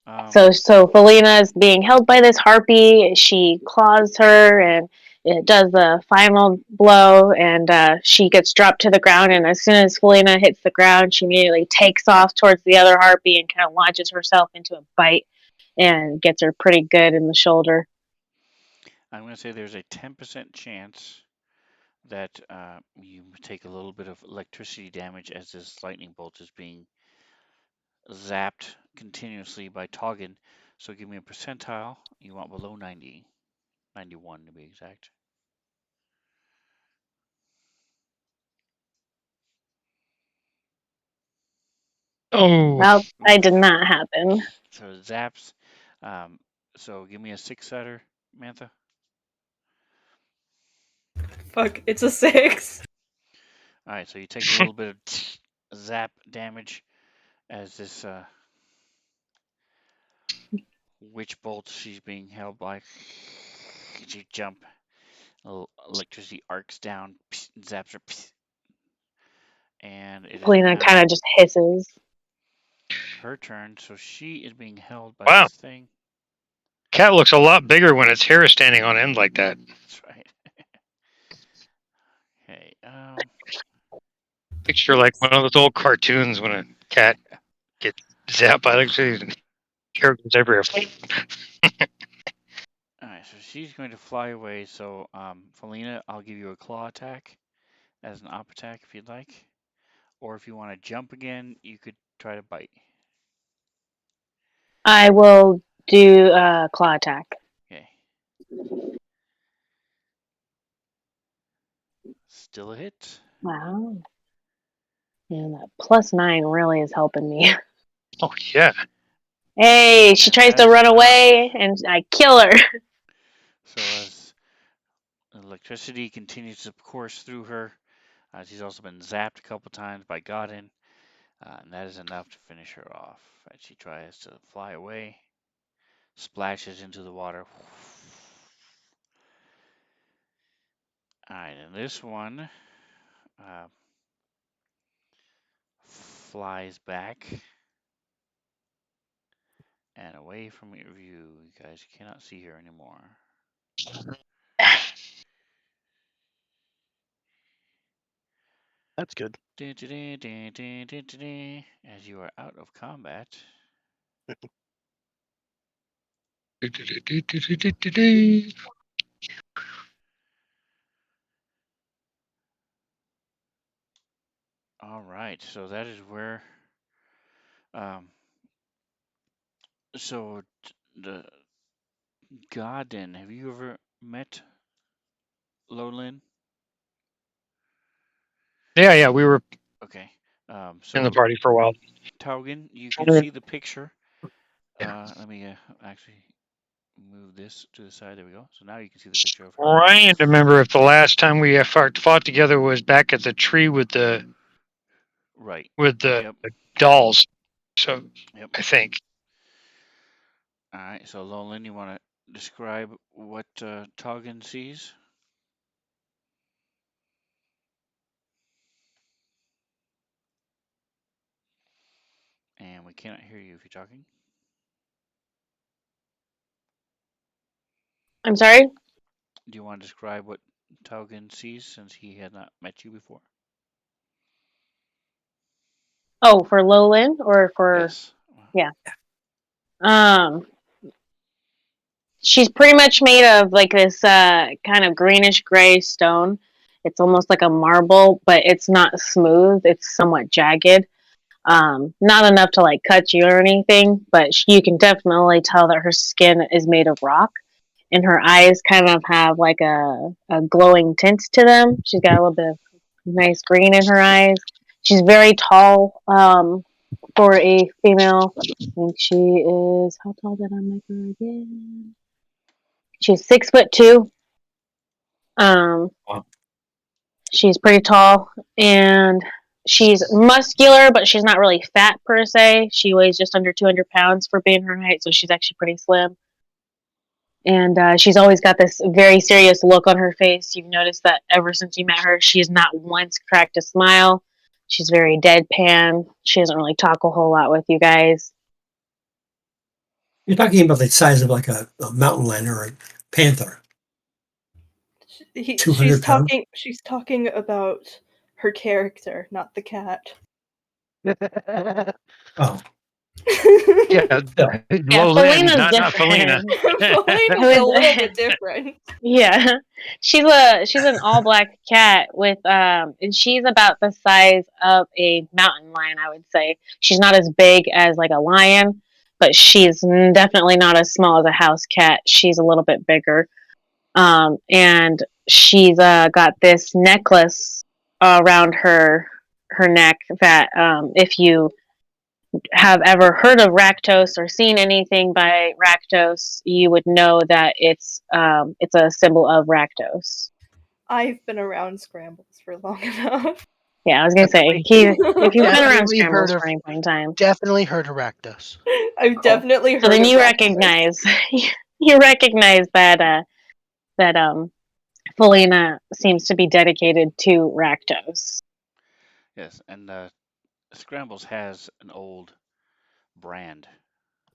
Um, So Felina is being held by this harpy. She claws her, and it does the final blow, and she gets dropped to the ground. And as soon as Felina hits the ground, she immediately takes off towards the other harpy and kind of launches herself into a bite, and gets her pretty good in the shoulder. I'm going to say there's a 10% chance that you take a little bit of electricity damage as this lightning bolt is being zapped continuously by Toggin. So give me a percentile. You want below 90. 91 to be exact. Oh, Well, I Oof. did not happen. So it zaps. So give me a 6-sider, Mantha. Fuck, it's a 6. All right, so you take a little bit of zap damage as this witch bolt she's being held by. You jump, electricity arcs down, zaps her, and it is Felina kind now of just hisses. her turn. So she is being held by wow. this thing. Cat looks a lot bigger when its hair is standing on end like that. That's right. Okay. Picture like one of those old cartoons when a cat gets zapped by electricity and hair goes everywhere. All right, so she's going to fly away. So, Felina, I'll give you a claw attack as an op attack if you'd like. Or if you want to jump again, you could try to bite. I will do a claw attack. Okay. Still a hit. Wow. And that +9 really is helping me. Oh yeah. Hey, she And tries that to is run enough. away, and I kill her. So as electricity continues to course through her, she's also been zapped a couple times by Godin, and that is enough to finish her off. And she tries to fly away, splashes into the water. Alright, and this one flies back and away from your view. You guys cannot see her anymore. That's good. As you are out of combat. All right, so that is where. So the Godin, have you ever met Lolin? Yeah, we were Okay. in So the party for a while. Taugen, you can see the picture. Let me actually move this to the side. There we go. So now you can see the picture of her. Trying to remember if the last time we fought together was back at the tree with the Right. Yep. Dolls. So Yep. I think. All right. So Lolin, you want to describe what Taugen sees? And we cannot hear you if you're talking. I'm sorry? Do you want to describe what Taugen sees since he had not met you before? Oh, for Lowland or for Yes. yeah. She's pretty much made of like this kind of greenish gray stone. It's almost like a marble, but it's not smooth. It's somewhat jagged. Not enough to like cut you or anything, but you can definitely tell that her skin is made of rock, and her eyes kind of have like a glowing tint to them. She's got a little bit of nice green in her eyes. She's very tall for a female. I think she is. How tall did I make her again? She's 6'2". Wow. She's pretty tall, and she's muscular, but she's not really fat per se. She weighs just under 200 pounds for being her height, so she's actually pretty slim. And she's always got this very serious look on her face. You've noticed that ever since you met her, she has not once cracked a smile. She's very deadpan. She doesn't really talk a whole lot with you guys. You're talking about the size of like a mountain lion or a panther. She's talking about her character, not the cat. Oh. Yeah, Felina's not Felina. Felina's a little bit different. Yeah, she's an all black cat with and she's about the size of a mountain lion. I would say she's not as big as like a lion, but she's definitely not as small as a house cat. She's a little bit bigger, and she's got this necklace around her neck that if you have ever heard of Rakdos or seen anything by Rakdos, you would know that it's a symbol of Rakdos. I've been around scrambles for long enough. Yeah, I was gonna say, if you've been around scrambles for any point in time, definitely heard of Rakdos. I've definitely heard. So then you of recognize you recognize that Felina seems to be dedicated to Rakdos. Yes, and Scrambles has an old brand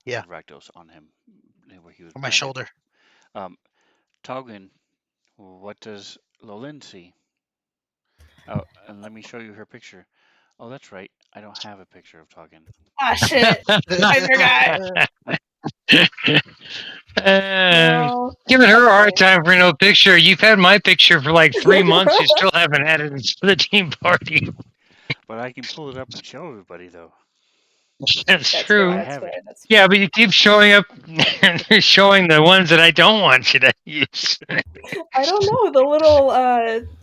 of Rakdos on him. Where he was on my shoulder. Togwin, what does Lolin see? Oh, and let me show you her picture. Oh, that's right. I don't have a picture of Togwin. Ah, shit. I forgot. No. Giving her a hard time for no picture. You've had my picture for like 3 months. You still haven't had it for the team party. But I can pull it up and show everybody, though. That's true. I have it. Yeah, but you keep showing up and showing the ones that I don't want you to use. I don't know. The little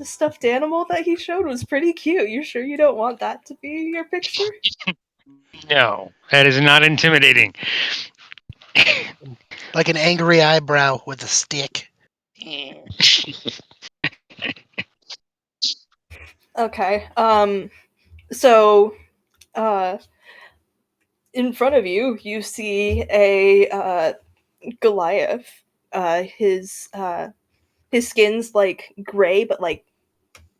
stuffed animal that he showed was pretty cute. You sure you don't want that to be your picture? No, that is not intimidating. Like an angry eyebrow with a stick. Okay. So, in front of you, you see a Goliath. His skin's like gray, but like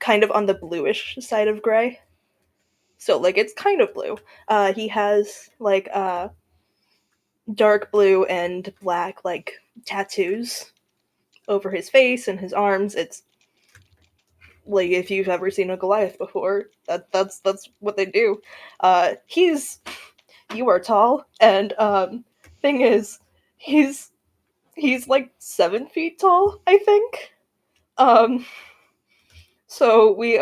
kind of on the bluish side of gray. So like it's kind of blue. He has like dark blue and black like tattoos over his face and his arms. It's like if you've ever seen a Goliath before, that's what they do. You are tall, and thing is, he's like 7 feet tall, I think. So we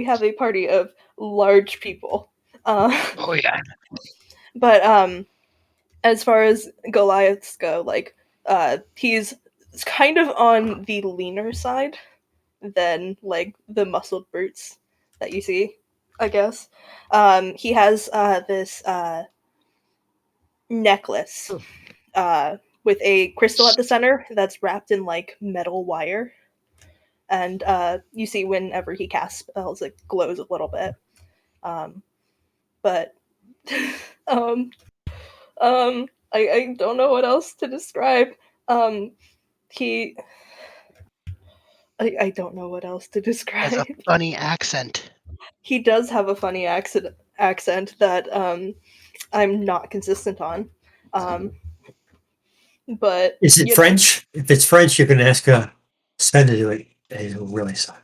have a party of large people. Oh yeah. But as far as Goliaths go, like he's kind of on the leaner side than like the muscled brutes that you see, I guess. He has this necklace with a crystal at the center that's wrapped in like metal wire. And you see whenever he casts spells, it glows a little bit. But I don't know what else to describe. I don't know what else to describe. Has a funny accent. He does have a funny accent that I'm not consistent on. But is it French? If it's French, you can ask Sven to do it. He'll really suck.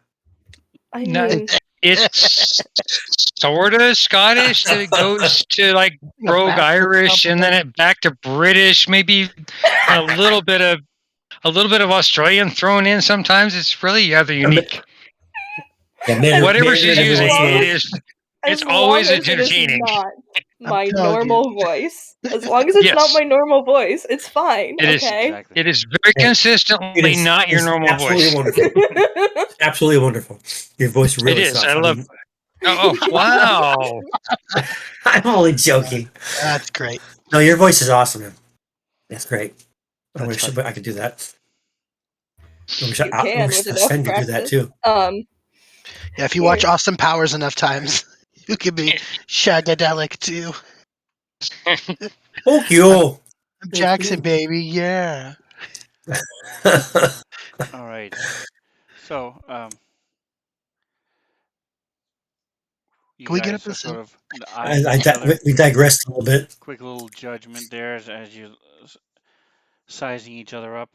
I mean, it's sort of Scottish. That it goes to like Rogue Irish, and then it back to British. Maybe a little bit of Australian thrown in. Sometimes it's really rather unique. Whatever she's using, it is. It's As long always as it is entertaining. not my telling you. normal voice. As long as it's not Yes. my normal voice, it's fine. It is- Okay. Exactly. It is very Hey, consistently not your it's normal absolutely voice. wonderful. Absolutely wonderful. Your voice really is. sucks. I love- mean, Oh, wow. I'm only joking. That's great. No, your voice is awesome, man. That's great. I That's wish funny. I could do that. I wish You can with enough Sven could do that practice. too. Yeah, if you watch Austin Powers enough times, you can be shagadelic too. Fuck you. I'm Jackson, baby. Yeah. All right. So, you Can we get guys up are this? sort of eyeing each other. We digressed a little bit. Quick little judgment there as you sizing each other up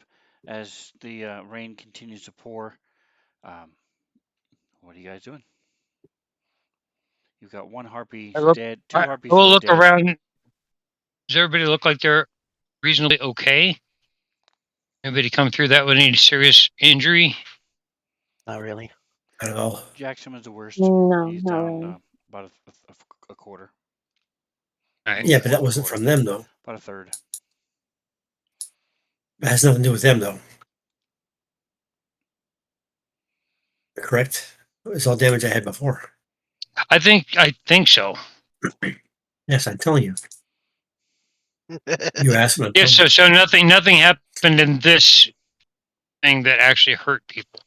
as the rain continues to pour. What are you guys doing? You've got one harpy dead, two harpies We'll who are look dead. around. Does everybody look like they're reasonably okay? Anybody come through that with any serious injury? Not really. I don't know. Jackson is the worst. No, He's not down really. about a quarter. All right. Yeah, but that wasn't from them though. About a third. It has nothing to do with them though. Correct? It's all damage I had before. I think so. Yes, I'm telling you. You asked me. Yeah, so nothing happened in this thing that actually hurt people.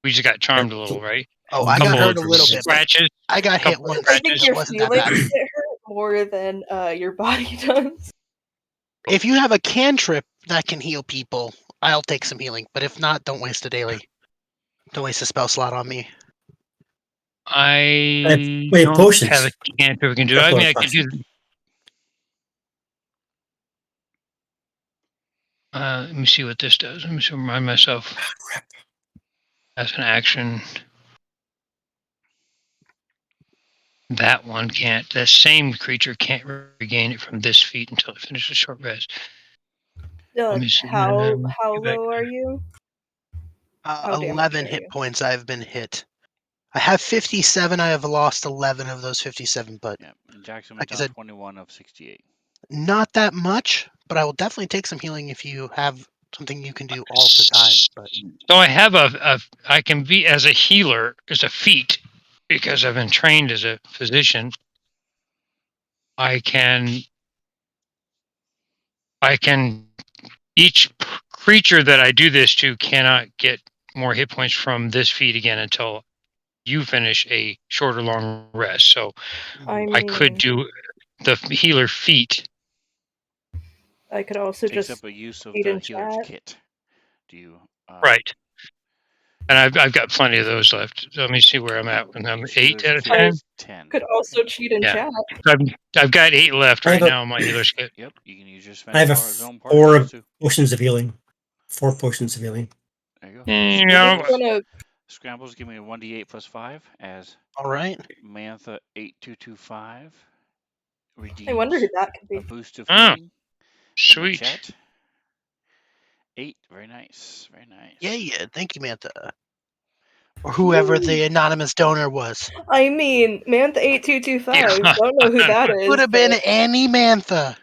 We just got charmed a little, right? Oh, I got Couple hurt a of little bit. but scratches. I got hit Couple once. I think It your wasn't that feelings bad. get hurt more than your body does. If you have a cantrip that can heal people, I'll take some healing. But if not, don't waste a daily. Don't waste a spell slot on me. I Wait, don't potions. have a cantrip we can do. I mean, I could do. Let me see what this does. Let me just remind myself. As an action. That one can't. The same creature can't regain it from this feat until it finishes a short rest. Let me see. How low are you? 11 hit points I've been hit. I have 57. I have lost 11 of those 57, but yeah, and Jackson like was down 21 of 68. Not that much, but I will definitely take some healing if you have something you can do all the time. But so I have I can be as a healer as a feat because I've been trained as a physician. I can each creature that I do this to cannot get more hit points from this feat again until you finish a short or long rest. So I could do the healer feat. I could also Takes just up a use of read the in healer's chat. kit. Do you? Right. And I've got plenty of those left. So let me see where I'm at. When I'm 8 out of 10. Could also cheat in chat. I've got 8 left right now on my healer's kit. Yep, you can use your I have zone 4 potions of healing. 4 potions of healing. There you go. Scrambles give me a 1d8 plus 5 as all right. Mantha 8225 redeems I wonder who that could be. a boost of healing. Sweet. Chat. 8, very nice, very nice. Yeah. Thank you, Mantha. Or whoever the anonymous donor was. I mean, Mantha8225. Don't know who that is. Could have been any Mantha.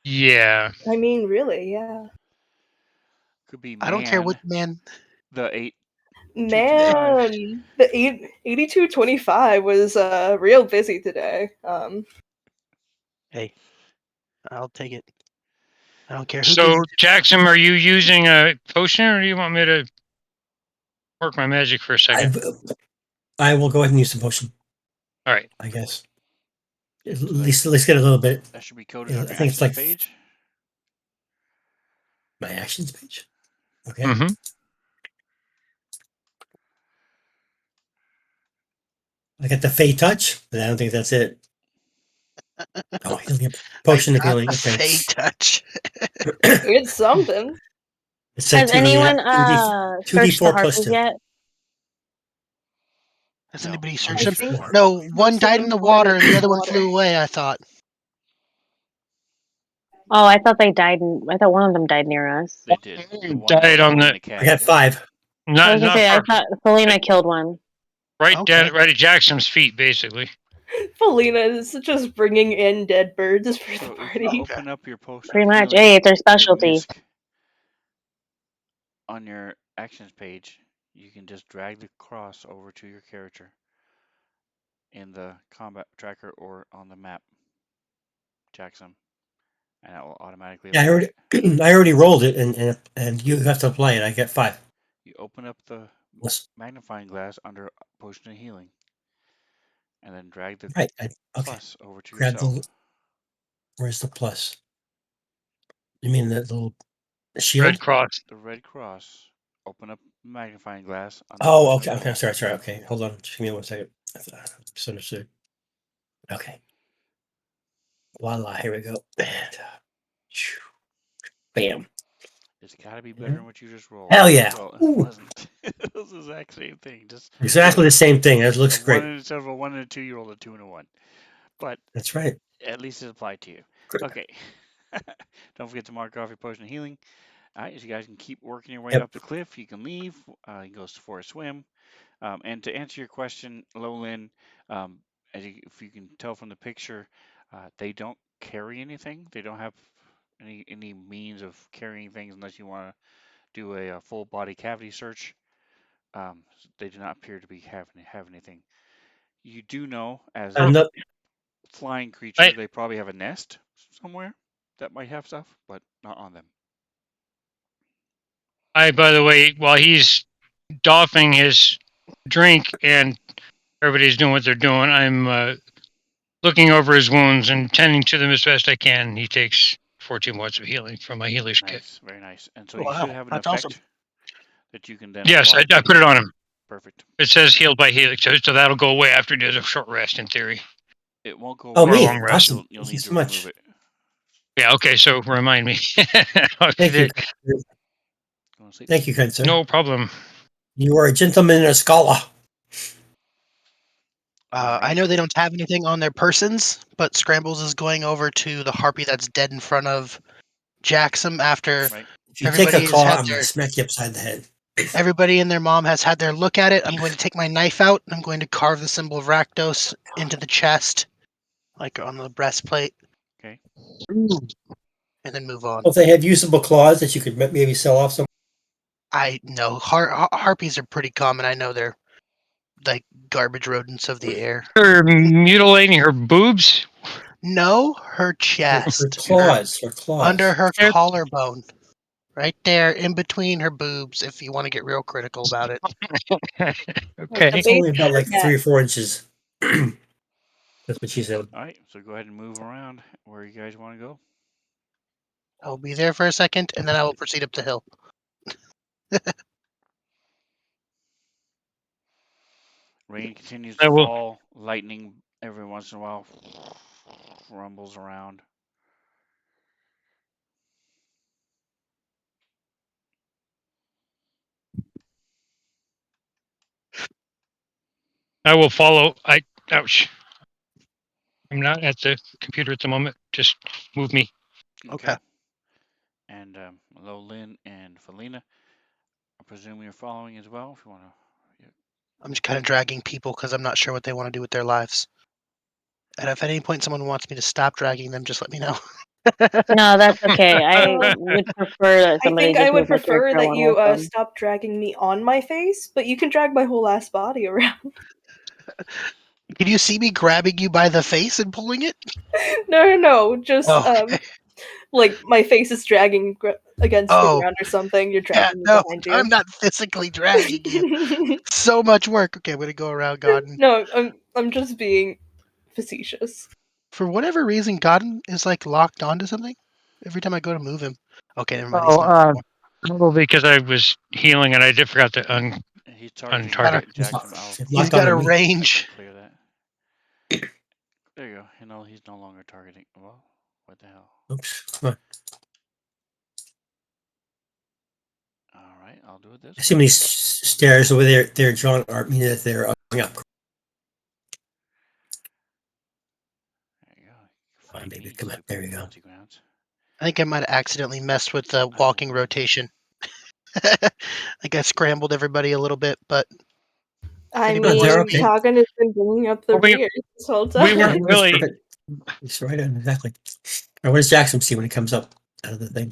Yeah. I mean, really, yeah. Could be. I don't care what man. The 8. Man, the 8225 was real busy today. Hey, I'll take it. I don't care who. So, Jackson, are you using a potion, or do you want me to work my magic for a second? I will go ahead and use the potion. All right. I guess. At least get a little bit. That should be coded on I your think it's like page. My actions page. Okay. Mm-hmm. I got the Fey touch, but I don't think that's it. Oh, healing potion of healing. Okay. Fey touch. It's something. Has anyone searched the harpies yet? Has anybody searched them? No, one died in the water and the other one flew away, I thought. Oh, I thought they died. I thought one of them died near us. They did. Died on the. I got 5. I thought Selena killed one. Right Okay. down, right at Jackson's feet, basically. Felina is just bringing in dead birds for the So if party. you open up your potion Pretty of much. healing, Hey, it's our your specialty. misc on your actions page, you can just drag the cross over to your character in the combat tracker or on the map, Jackson, and that will automatically Yeah, apply it. I already rolled it, and you have to apply it. I get 5. You open up the Yes. magnifying glass under potion of healing, and then drag the Right. Okay. plus over to Grab yourself. where's the plus? You mean that little shield? Red Cross. The red cross. Open up the magnifying glass under Oh, potion okay. of Okay. healing. Sorry. Okay. Hold on. Just give me 1 second. I misunderstood. Okay. Voila. Here we go. And, bam. It's got to be better than what you just rolled. Hell yeah. Well, it Ooh. wasn't. It was the exact same thing. Just Exactly the same thing. That looks a great. one instead of a 1 and a 2, you rolled a 2 and a 1. But That's right. at least it applied to you. Great. Okay. Don't forget to mark off your potion of healing. All right, so you guys can keep working your way Yep. up the cliff. You can leave. You can go for a swim. And to answer your question, Lowlin, if you can tell from the picture, they don't carry anything. They don't have any means of carrying things unless you want to do a full body cavity search. They do not appear to be have anything. You do know, as a Another, flying creature, they probably have a nest somewhere that might have stuff, but not on them. By the way, while he's doffing his drink and everybody's doing what they're doing, I'm looking over his wounds and tending to them as best I can. He takes 14 watts of healing from my healer's kit. Nice, very nice. And so Wow, you should have an that's effect awesome. that you can then Yes, apply. I put it on him. Perfect. It says healed by healing, so that'll go away after he does a short rest, in theory. It won't go oh, away. Or a me. long rest. Awesome. You'll Thank you need so to much. remove it. Yeah, okay, so remind me. Thank you. Go to sleep. Thank you, kind sir. No problem. You are a gentleman and a scholar. I know they don't have anything on their persons, but Scrambles is going over to the harpy that's dead in front of Jackson after Right. If you take a Everybody's claw, had I'm going their- to smack you upside the head. everybody and their mom has had their look at it. I'm going to take my knife out and I'm going to carve the symbol of Rakdos into the chest, like on the breastplate. Okay. And then move on. Well, if they have usable claws that you could maybe sell off some. I know harpies are pretty common. I know they're like garbage rodents of the air. Her mutilating her boobs? No, her Her chest. claws. Under her Yep. collarbone. Right there, in between her boobs, if you want to get real critical about it. Okay. It's only about like Yeah. 3 or 4 inches. That's what she said. All right. So go ahead and move around where you guys want to go. I'll be there for a second, and then I will proceed up the hill. Rain continues I to will- fall. Lightning every once in a while rumbles around. I will follow. Ouch. I'm not at the computer at the moment. Just move me. Okay. And Lowlin and Felina, I presume you're following as well. If you want to. I'm just kind of dragging people because I'm not sure what they want to do with their lives. And if at any point someone wants me to stop dragging them, just let me know. No, that's okay. I would prefer that I somebody think just I would move my prefer character that along you with them. stop dragging me on my face, but you can drag my whole ass body around. Can you see me grabbing you by the face and pulling it? No, just Oh, okay. like my face is dragging against the Oh, ground or something. You're Yeah, dragging me no, behind you. I'm not physically dragging you. So much work. Okay, I'm gonna go around Godden. No, I'm just being facetious. For whatever reason, Godden is like locked onto something every time I go to move him. Okay, never mind. He's Oh, not. probably because I was healing and I did forgot to He's targeting target. Jackson. He's got a range. Clear that. There you go. He's no longer targeting. Well, what the hell? Oops. Come on. All right, I'll do it this I see way. these stairs over there, John, are meaning that they're going up. There you go. Come on, Fight baby. me, Come on. There you go. grounds. I think I might have accidentally messed with the walking rotation. Like I scrambled everybody a little bit, but I Anybody mean, wants Zero, to be? okay. Kagan has been bringing up the We- rear this whole we time. weren't That's really. perfect. He's right on, exactly. Now, what does Jackson see when he comes up out of the thing?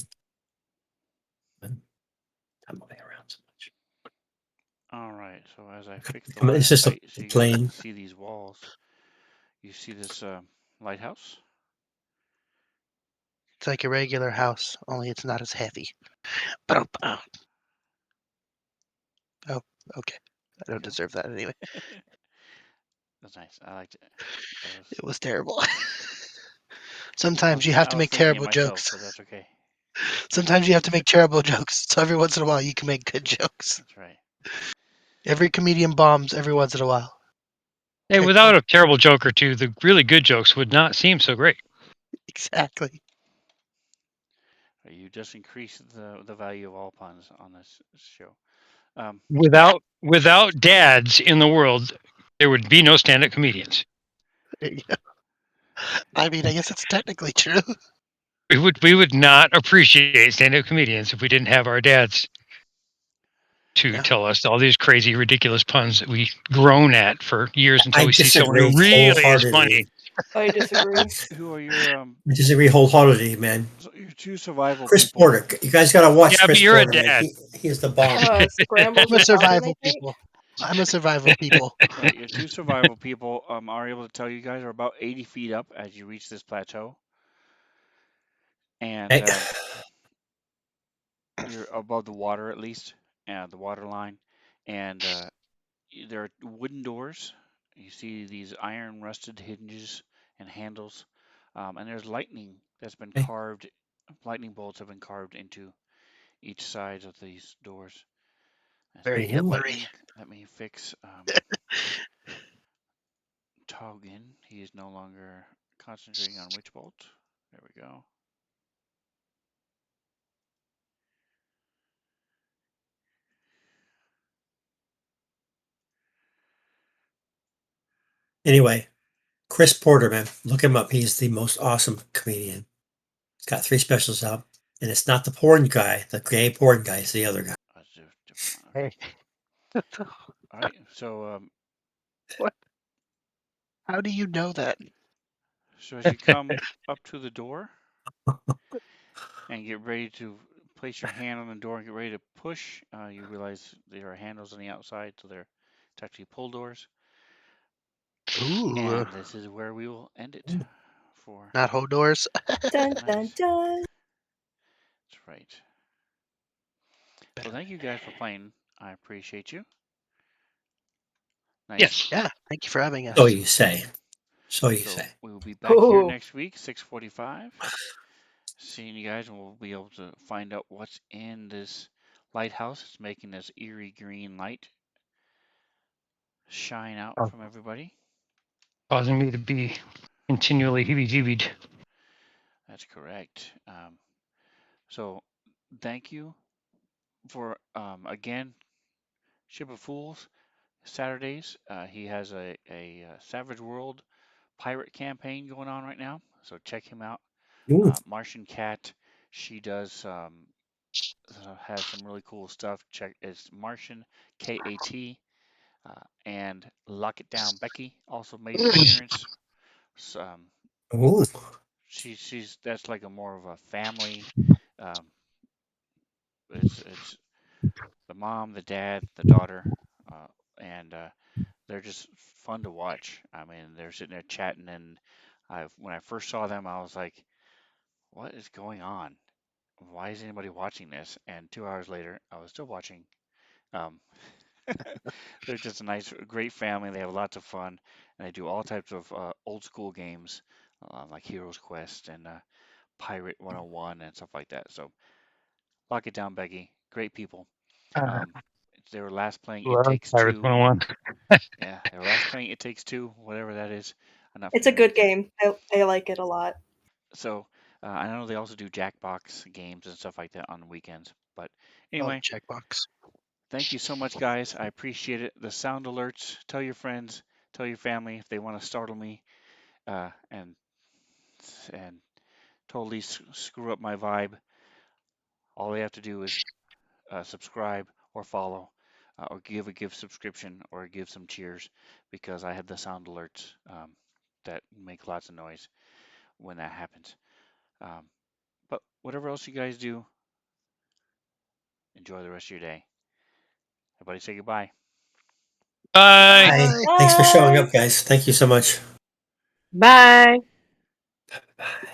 I'm moving around so much. All right. So as I fix the Come on, line it's of just a sight, so you guys plane. can see these walls. You see this lighthouse? It's like a regular house, only it's not as heavy. Oh, okay. I don't deserve that anyway. That's nice. I liked it. That was. It was terrible. I Sometimes was, you have I to was make thinking it terrible myself, jokes. but that's okay. Sometimes you have to make terrible jokes. So every once in a while, you can make good jokes. That's right. Every comedian bombs every once in a while. Hey, Okay, without a terrible joke or two, the really good jokes would not seem so great. Exactly. You just increased the value of all puns on this show. Without dads in the world, there would be no stand-up comedians. There you go. I mean, I guess it's technically true. We would not appreciate stand-up comedians if we didn't have our dads to No. tell us all these crazy, ridiculous puns that we groan at for years until I we see someone who disagree really is funny. wholeheartedly. I disagree. Who are your I disagree wholeheartedly, man. your two survival Chris people? Porter, you guys got to watch Yeah, but Chris you're a Porter, man. dad. He is the bomb. Scrambles I'm a with Falcon, I survival think. people. I'm a survival people. Right, your two survival people are able to tell you guys are about 80 feet up as you reach this plateau, and Hey, you're above the water at least, the water line, and there are wooden doors. You see these iron rusted hinges and handles, and there's lightning that's been hey. carved. Lightning bolts have been carved into each side of these doors. Very Speaking of Ooh. Hitlery. lightning, let me fix Togen. He is no longer concentrating on Witch Bolt. There we go. Anyway, Chris Porter, man, look him up. He's the most awesome comedian. He's got 3 specials out, and it's not the porn guy, the gay porn guy. It's the other guy. That's a different one. Okay. Hey. All right. So, What? How do you know that? so as you come up to the door and get ready to place your hand on the door and get ready to push, you realize there are handles on the outside, so it's actually pull doors. Ooh. And this is where we will end it for. Not hold doors. Dun Nice. dun dun. That's right. Well, thank you guys for playing. I appreciate you. Nice. Yes. Yeah. Thank you for having us. So you say. So you So say. we will be back here Oh. next week, 6:45. Seeing you guys, and we'll be able to find out what's in this lighthouse. It's making this eerie green light shine out from everybody. Causing me to be continually heebie-jeebied. That's correct. So thank you for again, Ship of Fools Saturdays. He has a Savage World pirate campaign going on right now, so check him out. Ooh. Martian Cat, she does has some really cool stuff. Check it's Martian KAT, and Lock It Down Becky also made an appearance. So, Ooh. she's that's like a more of a family. Um, it's the mom, the dad, the daughter, and they're just fun to watch. I mean, they're sitting there chatting, and when I first saw them, I was like, "What is going on? Why is anybody watching this?" And 2 hours later, I was still watching. Um, they're just a nice, great family. They have lots of fun, and they do all types of old school games like Heroes Quest and Pirate 101 and stuff like that. So lock it down, Becky. Great people. They were last playing It Takes Pirates Two. 101. Yeah, they were last playing It Takes Two, whatever that is. I'm not It's a familiar good with it. game. I like it a lot. So I know they also do Jackbox games and stuff like that on the weekends. But Oh, anyway, checkbox. thank you so much, guys. I appreciate it. The sound alerts. Tell your friends. Tell your family if they want to startle me, and totally screw up my vibe. All they have to do is subscribe or follow. or give a gift subscription or give some cheers, because I have the sound alerts that make lots of noise when that happens. But whatever else you guys do, enjoy the rest of your day. Everybody say goodbye. Bye. Hi. Thanks for showing up, guys. Thank you so much. Bye. Bye.